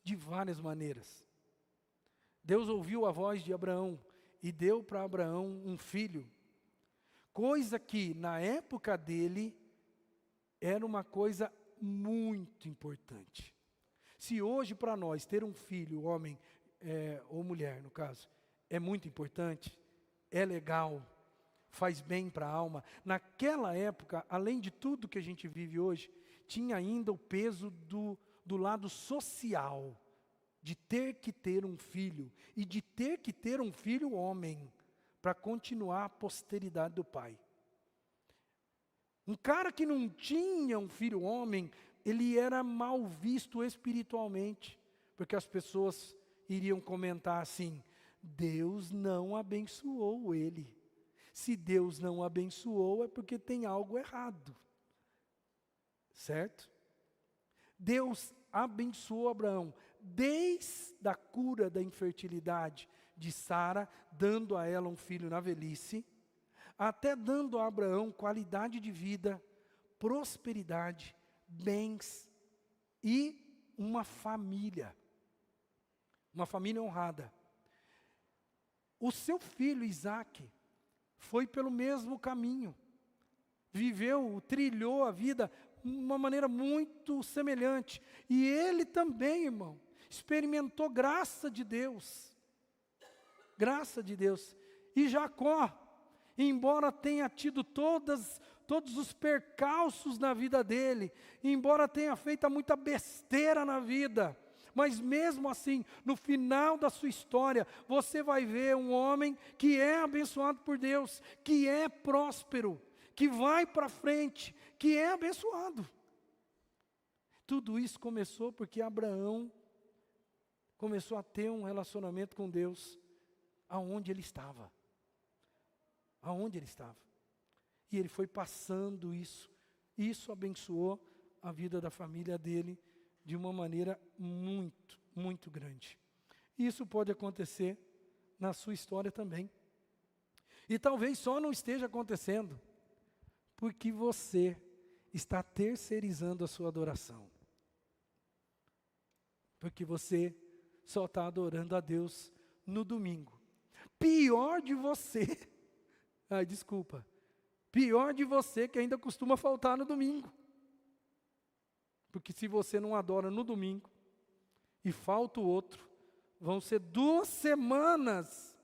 de várias maneiras. Deus ouviu a voz de Abraão e deu para Abraão um filho. Coisa que na época dele era uma coisa muito importante. Se hoje para nós ter um filho, homem ou mulher no caso, é muito importante, é legal, faz bem para a alma. Naquela época, além de tudo que a gente vive hoje, tinha ainda o peso do lado social, de ter que ter um filho, e de ter que ter um filho homem, para continuar a posteridade do pai. Um cara que não tinha um filho homem, ele era mal visto espiritualmente, porque as pessoas iriam comentar assim, Deus não abençoou ele. Se Deus não abençoou, é porque tem algo errado. Certo? Deus abençoou Abraão, desde a cura da infertilidade de Sara, dando a ela um filho na velhice, até dando a Abraão qualidade de vida, prosperidade, bens e uma família honrada. O seu filho Isaque foi pelo mesmo caminho, trilhou a vida de uma maneira muito semelhante, e ele também, irmão, experimentou graça de Deus, e Jacó, embora tenha tido todos os percalços na vida dele, embora tenha feito muita besteira na vida, mas mesmo assim, no final da sua história, você vai ver um homem que é abençoado por Deus, que é próspero, que vai para frente, que é abençoado. Tudo isso começou porque Abraão começou a ter um relacionamento com Deus, aonde ele estava. E ele foi passando isso. Isso abençoou a vida da família dele de uma maneira muito, muito grande. Isso pode acontecer na sua história também. E talvez só não esteja acontecendo porque você está terceirizando a sua adoração. Porque você só está adorando a Deus no domingo. Pior de você, pior de você que ainda costuma faltar no domingo. Porque se você não adora no domingo e falta o outro, vão ser 2 semanas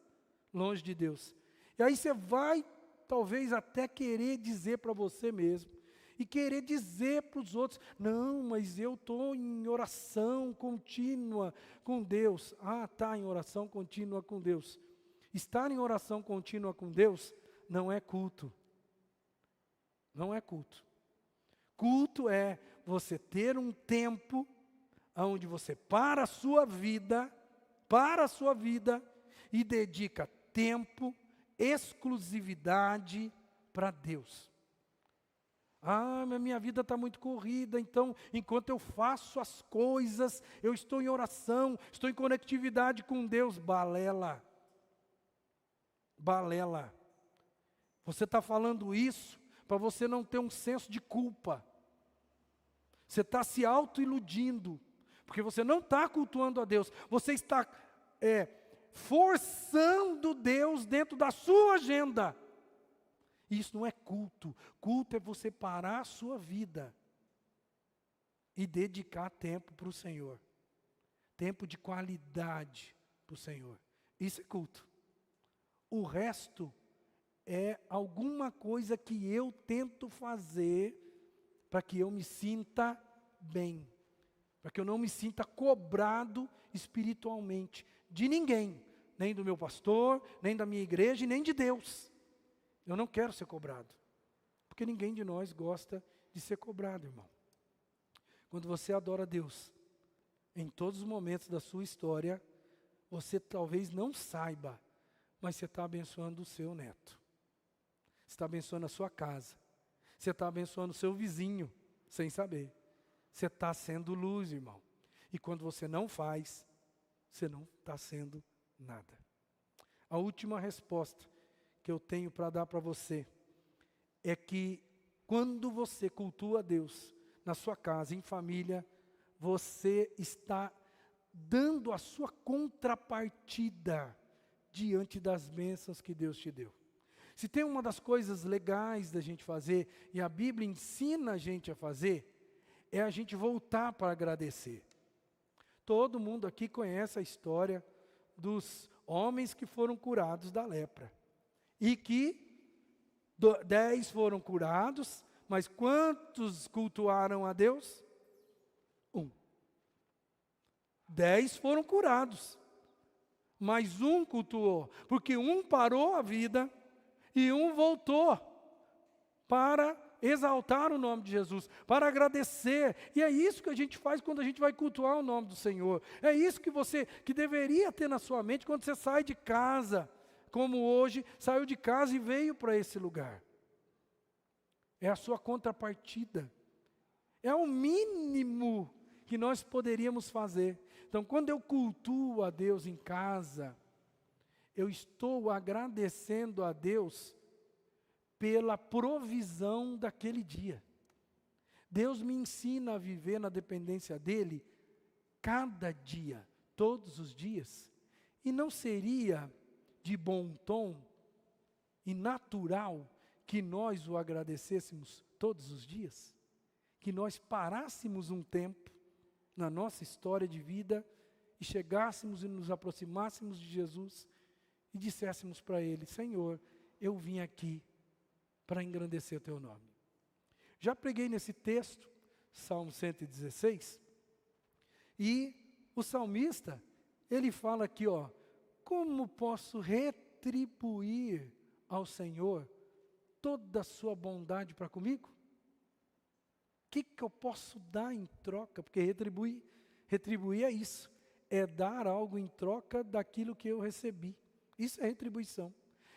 longe de Deus. E aí você vai, talvez até querer dizer para você mesmo, e querer dizer para os outros, não, mas eu estou em oração contínua com Deus. Ah, está em oração contínua com Deus. Estar em oração contínua com Deus não é culto. Não é culto. Culto é você ter um tempo onde você para a sua vida e dedica tempo, exclusividade para Deus. Ah, minha vida está muito corrida, então, enquanto eu faço as coisas, eu estou em oração, estou em conectividade com Deus. Balela. Você está falando isso para você não ter um senso de culpa. Você está se auto-iludindo, porque você não está cultuando a Deus, você está forçando Deus dentro da sua agenda. Isso não é culto. Culto é você parar a sua vida e dedicar tempo para o Senhor. Tempo de qualidade para o Senhor. Isso é culto. O resto é alguma coisa que eu tento fazer para que eu me sinta bem. Para que eu não me sinta cobrado espiritualmente de ninguém. Nem do meu pastor, nem da minha igreja e nem de Deus. Eu não quero ser cobrado, porque ninguém de nós gosta de ser cobrado, irmão. Quando você adora a Deus, em todos os momentos da sua história, você talvez não saiba, mas você está abençoando o seu neto. Você está abençoando a sua casa. Você está abençoando o seu vizinho, sem saber. Você está sendo luz, irmão. E quando você não faz, você não está sendo nada. A última resposta que eu tenho para dar para você é que quando você cultua a Deus na sua casa, em família, você está dando a sua contrapartida diante das bênçãos que Deus te deu. Se tem uma das coisas legais da gente fazer, e a Bíblia ensina a gente a fazer, é a gente voltar para agradecer. Todo mundo aqui conhece a história dos homens que foram curados da lepra. E que 10 foram curados, mas quantos cultuaram a Deus? 1. 10 foram curados, mas 1 cultuou, porque 1 parou a vida e 1 voltou para exaltar o nome de Jesus, para agradecer. E é isso que a gente faz quando a gente vai cultuar o nome do Senhor. É isso que deveria ter na sua mente quando você sai de casa, como hoje, saiu de casa e veio para esse lugar. É a sua contrapartida. É o mínimo que nós poderíamos fazer. Então, quando eu cultuo a Deus em casa, eu estou agradecendo a Deus pela provisão daquele dia. Deus me ensina a viver na dependência dEle cada dia, todos os dias. E não seria de bom tom e natural que nós o agradecêssemos todos os dias? Que nós parássemos um tempo na nossa história de vida e chegássemos e nos aproximássemos de Jesus e disséssemos para Ele: Senhor, eu vim aqui para engrandecer o Teu nome. Já preguei nesse texto, Salmo 116, e o salmista, ele fala aqui, como posso retribuir ao Senhor toda a sua bondade para comigo? O que eu posso dar em troca? Porque retribuir é isso, é dar algo em troca daquilo que eu recebi. Isso é retribuição.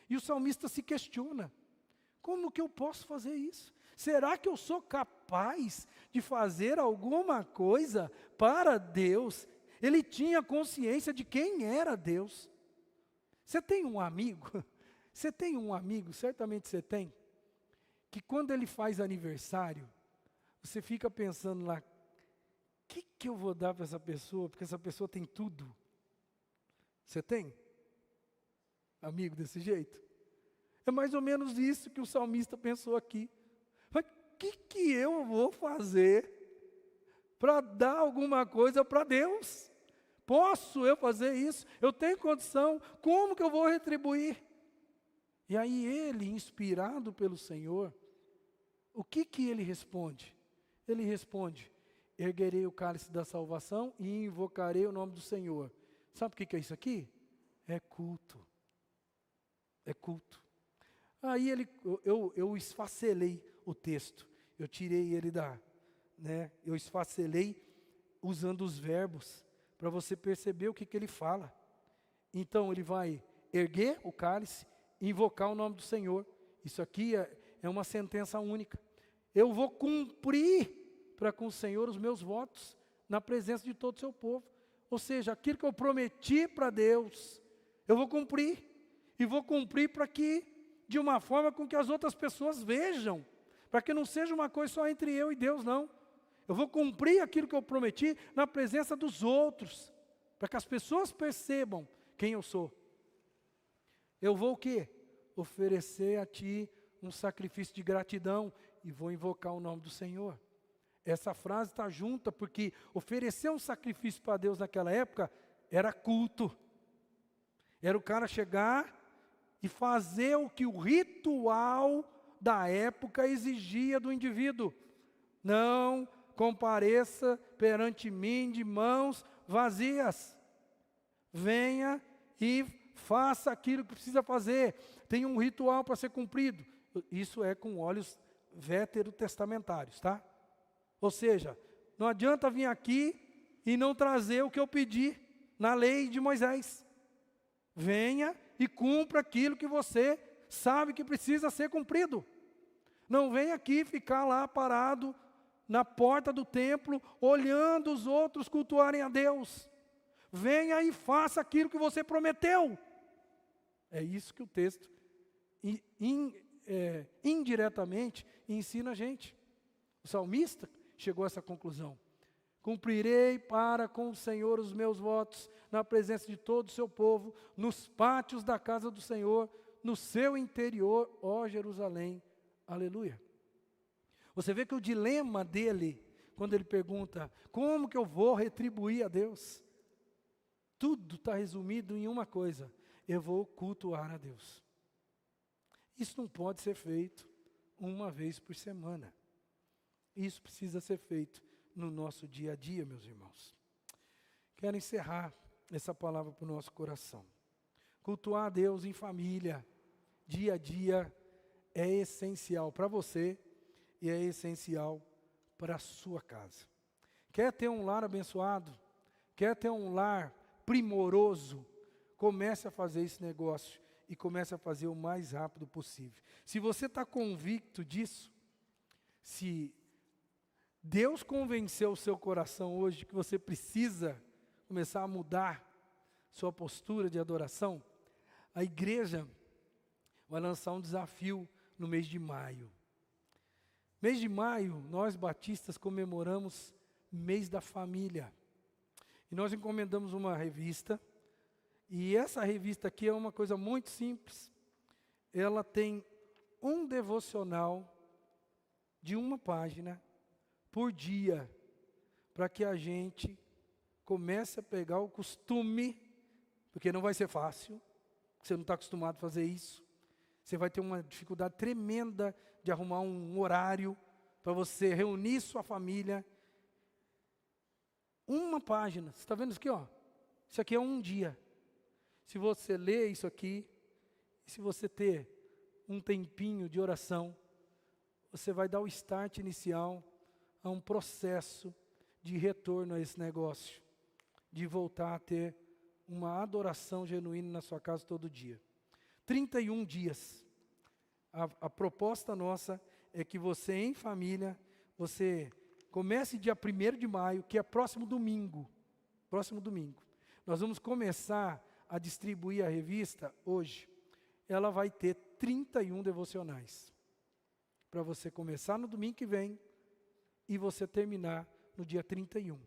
E o salmista se questiona: como que eu posso fazer isso? Será que eu sou capaz de fazer alguma coisa para Deus? Ele tinha consciência de quem era Deus. Você tem um amigo, Você tem um amigo, certamente você tem, que quando ele faz aniversário, você fica pensando lá, o que eu vou dar para essa pessoa? Porque essa pessoa tem tudo. Você tem? Amigo desse jeito? É mais ou menos isso que o salmista pensou aqui. Mas o que eu vou fazer para dar alguma coisa para Deus? Posso eu fazer isso? Eu tenho condição? Como que eu vou retribuir? E aí ele, inspirado pelo Senhor, o que ele responde? Ele responde, erguerei o cálice da salvação e invocarei o nome do Senhor. Sabe o que é isso aqui? É culto. É culto. Aí eu esfacelei o texto. Eu tirei ele eu esfacelei usando os verbos, para você perceber o que ele fala. Então ele vai erguer o cálice, invocar o nome do Senhor. Isso aqui é uma sentença única. Eu vou cumprir para com o Senhor os meus votos, na presença de todo o seu povo. Ou seja, aquilo que eu prometi para Deus, eu vou cumprir. E vou cumprir para que, de uma forma com que as outras pessoas vejam. Para que não seja uma coisa só entre eu e Deus, não. Eu vou cumprir aquilo que eu prometi na presença dos outros. Para que as pessoas percebam quem eu sou. Eu vou o quê? Oferecer a Ti um sacrifício de gratidão e vou invocar o nome do Senhor. Essa frase está junta porque oferecer um sacrifício para Deus naquela época era culto. Era o cara chegar e fazer o que o ritual da época exigia do indivíduo. Não compareça perante mim de mãos vazias. Venha e faça aquilo que precisa fazer. Tem um ritual para ser cumprido. Isso é com olhos veterotestamentários, tá? Ou seja, não adianta vir aqui e não trazer o que eu pedi na lei de Moisés. Venha e cumpra aquilo que você sabe que precisa ser cumprido. Não venha aqui ficar lá parado na porta do templo, olhando os outros cultuarem a Deus. Venha e faça aquilo que você prometeu. É isso que o texto indiretamente ensina a gente. O salmista chegou a essa conclusão. Cumprirei para com o Senhor os meus votos, na presença de todo o seu povo, nos pátios da casa do Senhor, no seu interior, ó Jerusalém. Aleluia. Você vê que o dilema dele, quando ele pergunta, como que eu vou retribuir a Deus? Tudo está resumido em uma coisa, eu vou cultuar a Deus. Isso não pode ser feito uma vez por semana. Isso precisa ser feito no nosso dia a dia, meus irmãos. Quero encerrar essa palavra para o nosso coração. Cultuar a Deus em família, dia a dia, é essencial para você e é essencial para a sua casa. Quer ter um lar abençoado? Quer ter um lar primoroso? Comece a fazer esse negócio e comece a fazer o mais rápido possível. Se você está convicto disso, se Deus convenceu o seu coração hoje de que você precisa começar a mudar sua postura de adoração, a igreja vai lançar um desafio no mês de maio. Mês de maio, nós batistas comemoramos mês da família. E nós encomendamos uma revista, e essa revista aqui é uma coisa muito simples. Ela tem um devocional de uma página por dia, para que a gente comece a pegar o costume, porque não vai ser fácil, você não está acostumado a fazer isso. Você vai ter uma dificuldade tremenda de arrumar um horário para você reunir sua família. Uma página, você está vendo isso aqui, ó? Isso aqui é um dia. Se você ler isso aqui, se você ter um tempinho de oração, você vai dar o start inicial a um processo de retorno a esse negócio, de voltar a ter uma adoração genuína na sua casa todo dia. 31 dias. A proposta nossa é que você, em família, você comece dia 1º de maio, que é próximo domingo. Próximo domingo. Nós vamos começar a distribuir a revista hoje. ela vai ter 31 devocionais. Para você começar no domingo que vem e você terminar no dia 31.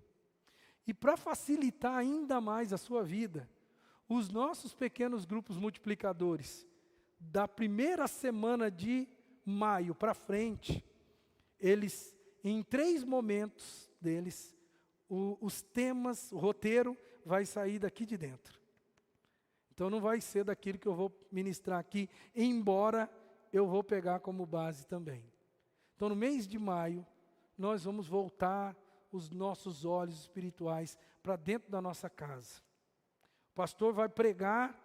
E para facilitar ainda mais a sua vida, os nossos pequenos grupos multiplicadores, da primeira semana de maio para frente, eles, em 3 momentos deles, os temas, o roteiro vai sair daqui de dentro. Então não vai ser daquilo que eu vou ministrar aqui, embora eu vou pegar como base também. Então no mês de maio, nós vamos voltar os nossos olhos espirituais para dentro da nossa casa. O pastor vai pregar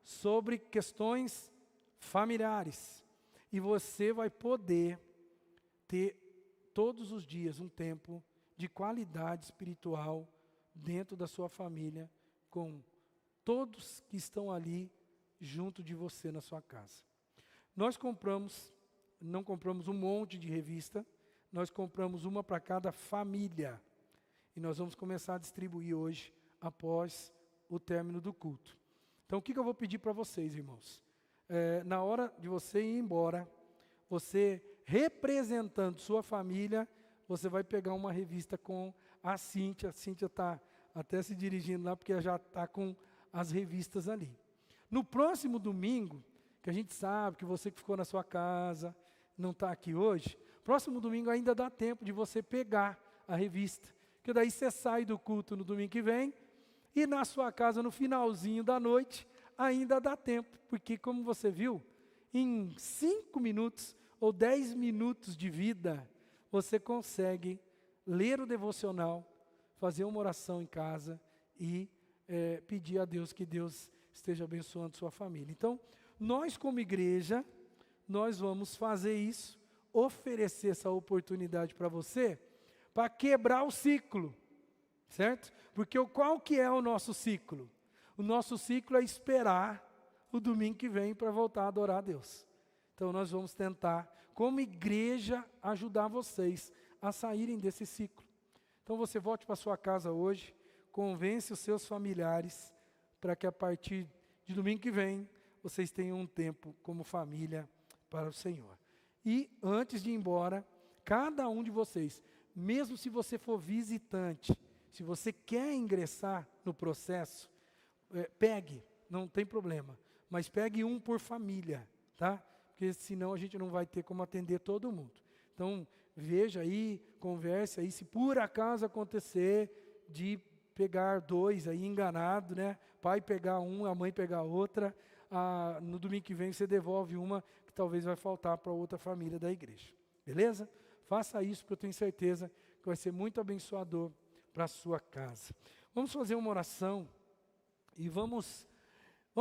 sobre questões familiares. E você vai poder ter todos os dias um tempo de qualidade espiritual dentro da sua família, com todos que estão ali junto de você na sua casa. Nós não compramos um monte de revista, nós compramos uma para cada família. E nós vamos começar a distribuir hoje, após o término do culto. Então o que eu vou pedir para vocês, irmãos? Na hora de você ir embora, você representando sua família, você vai pegar uma revista com a Cíntia está até se dirigindo lá, porque ela já está com as revistas ali. No próximo domingo, que a gente sabe que você que ficou na sua casa, não está aqui hoje, próximo domingo ainda dá tempo de você pegar a revista, porque daí você sai do culto no domingo que vem, e na sua casa no finalzinho da noite, ainda dá tempo, porque como você viu, em 5 minutos ou 10 minutos de vida, você consegue ler o devocional, fazer uma oração em casa e pedir a Deus que Deus esteja abençoando sua família. Então, nós como igreja, nós vamos fazer isso, oferecer essa oportunidade para você, para quebrar o ciclo, certo? Porque qual que é o nosso ciclo? O nosso ciclo é esperar o domingo que vem para voltar a adorar a Deus. Então nós vamos tentar, como igreja, ajudar vocês a saírem desse ciclo. Então você volte para sua casa hoje, convence os seus familiares, para que a partir de domingo que vem, vocês tenham um tempo como família para o Senhor. E antes de ir embora, cada um de vocês, mesmo se você for visitante, se você quer ingressar no processo, pegue, não tem problema, mas pegue um por família, tá? Porque senão a gente não vai ter como atender todo mundo. Então, veja aí, converse aí, se por acaso acontecer de pegar 2 aí enganado, né? Pai pegar um, a mãe pegar outra, no domingo que vem você devolve uma que talvez vai faltar para outra família da igreja. Beleza? Faça isso, porque eu tenho certeza que vai ser muito abençoador para a sua casa. Vamos fazer uma oração e vamos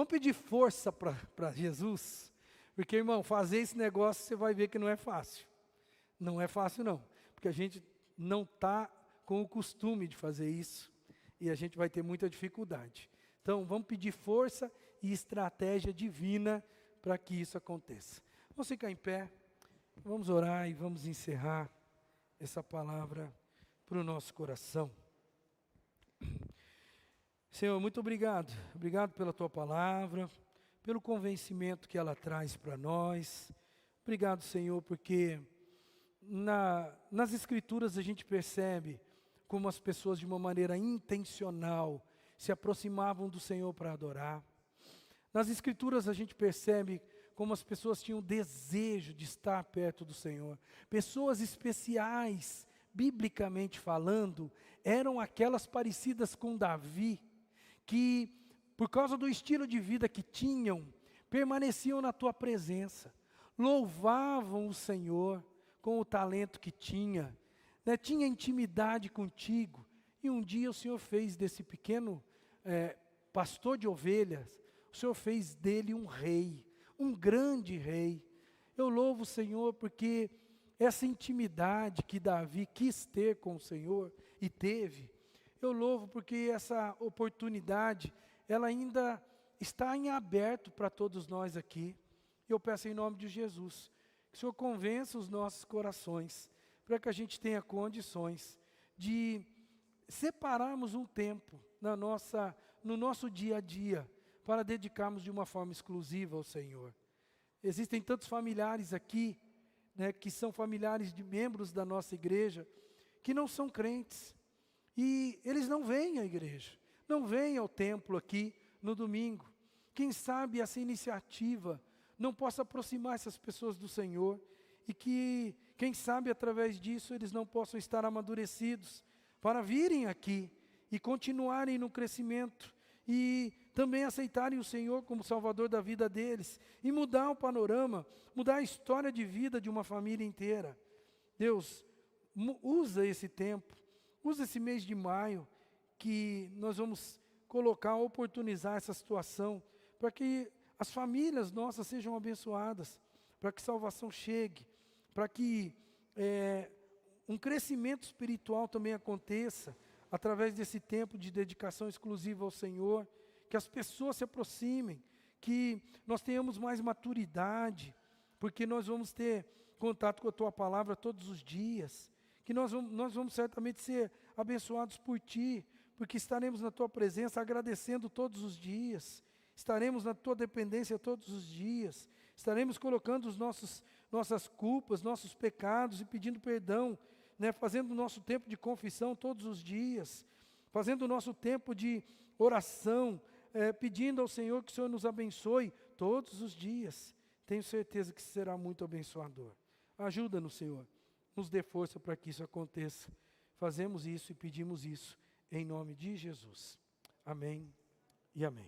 pedir força para Jesus, porque, irmão, fazer esse negócio você vai ver que não é fácil. Não é fácil não, porque a gente não está com o costume de fazer isso e a gente vai ter muita dificuldade. Então, vamos pedir força e estratégia divina para que isso aconteça. Vamos ficar em pé, vamos orar e vamos encerrar essa palavra para o nosso coração. Senhor, muito obrigado. Obrigado pela Tua palavra, pelo convencimento que ela traz para nós. Obrigado, Senhor, porque nas Escrituras a gente percebe como as pessoas de uma maneira intencional se aproximavam do Senhor para adorar. Nas Escrituras a gente percebe como as pessoas tinham desejo de estar perto do Senhor. Pessoas especiais, biblicamente falando, eram aquelas parecidas com Davi, que por causa do estilo de vida que tinham, permaneciam na Tua presença, louvavam o Senhor com o talento que tinha, né? Tinha intimidade contigo, e um dia o Senhor fez desse pequeno pastor de ovelhas, o Senhor fez dele um rei, um grande rei. Eu louvo o Senhor porque essa intimidade que Davi quis ter com o Senhor e teve, eu louvo porque essa oportunidade, ela ainda está em aberto para todos nós aqui. Eu peço em nome de Jesus, que o Senhor convença os nossos corações, para que a gente tenha condições de separarmos um tempo no nosso dia a dia, para dedicarmos de uma forma exclusiva ao Senhor. Existem tantos familiares aqui, né, que são familiares de membros da nossa igreja, que não são crentes. E eles não vêm à igreja, não vêm ao templo aqui no domingo. Quem sabe essa iniciativa não possa aproximar essas pessoas do Senhor e que, quem sabe, através disso, eles não possam estar amadurecidos para virem aqui e continuarem no crescimento e também aceitarem o Senhor como Salvador da vida deles e mudar o panorama, mudar a história de vida de uma família inteira. Deus, usa esse tempo, usa esse mês de maio, que nós vamos colocar, oportunizar essa situação, para que as famílias nossas sejam abençoadas, para que salvação chegue, para que um crescimento espiritual também aconteça, através desse tempo de dedicação exclusiva ao Senhor, que as pessoas se aproximem, que nós tenhamos mais maturidade, porque nós vamos ter contato com a Tua Palavra todos os dias, que nós vamos certamente ser abençoados por Ti, porque estaremos na Tua presença agradecendo todos os dias, estaremos na Tua dependência todos os dias, estaremos colocando nossas culpas, nossos pecados e pedindo perdão, né, fazendo o nosso tempo de confissão todos os dias, fazendo o nosso tempo de oração, pedindo ao Senhor que o Senhor nos abençoe todos os dias. Tenho certeza que será muito abençoador. Ajuda-nos, Senhor, nos dê força para que isso aconteça. Fazemos isso e pedimos isso em nome de Jesus. Amém e amém.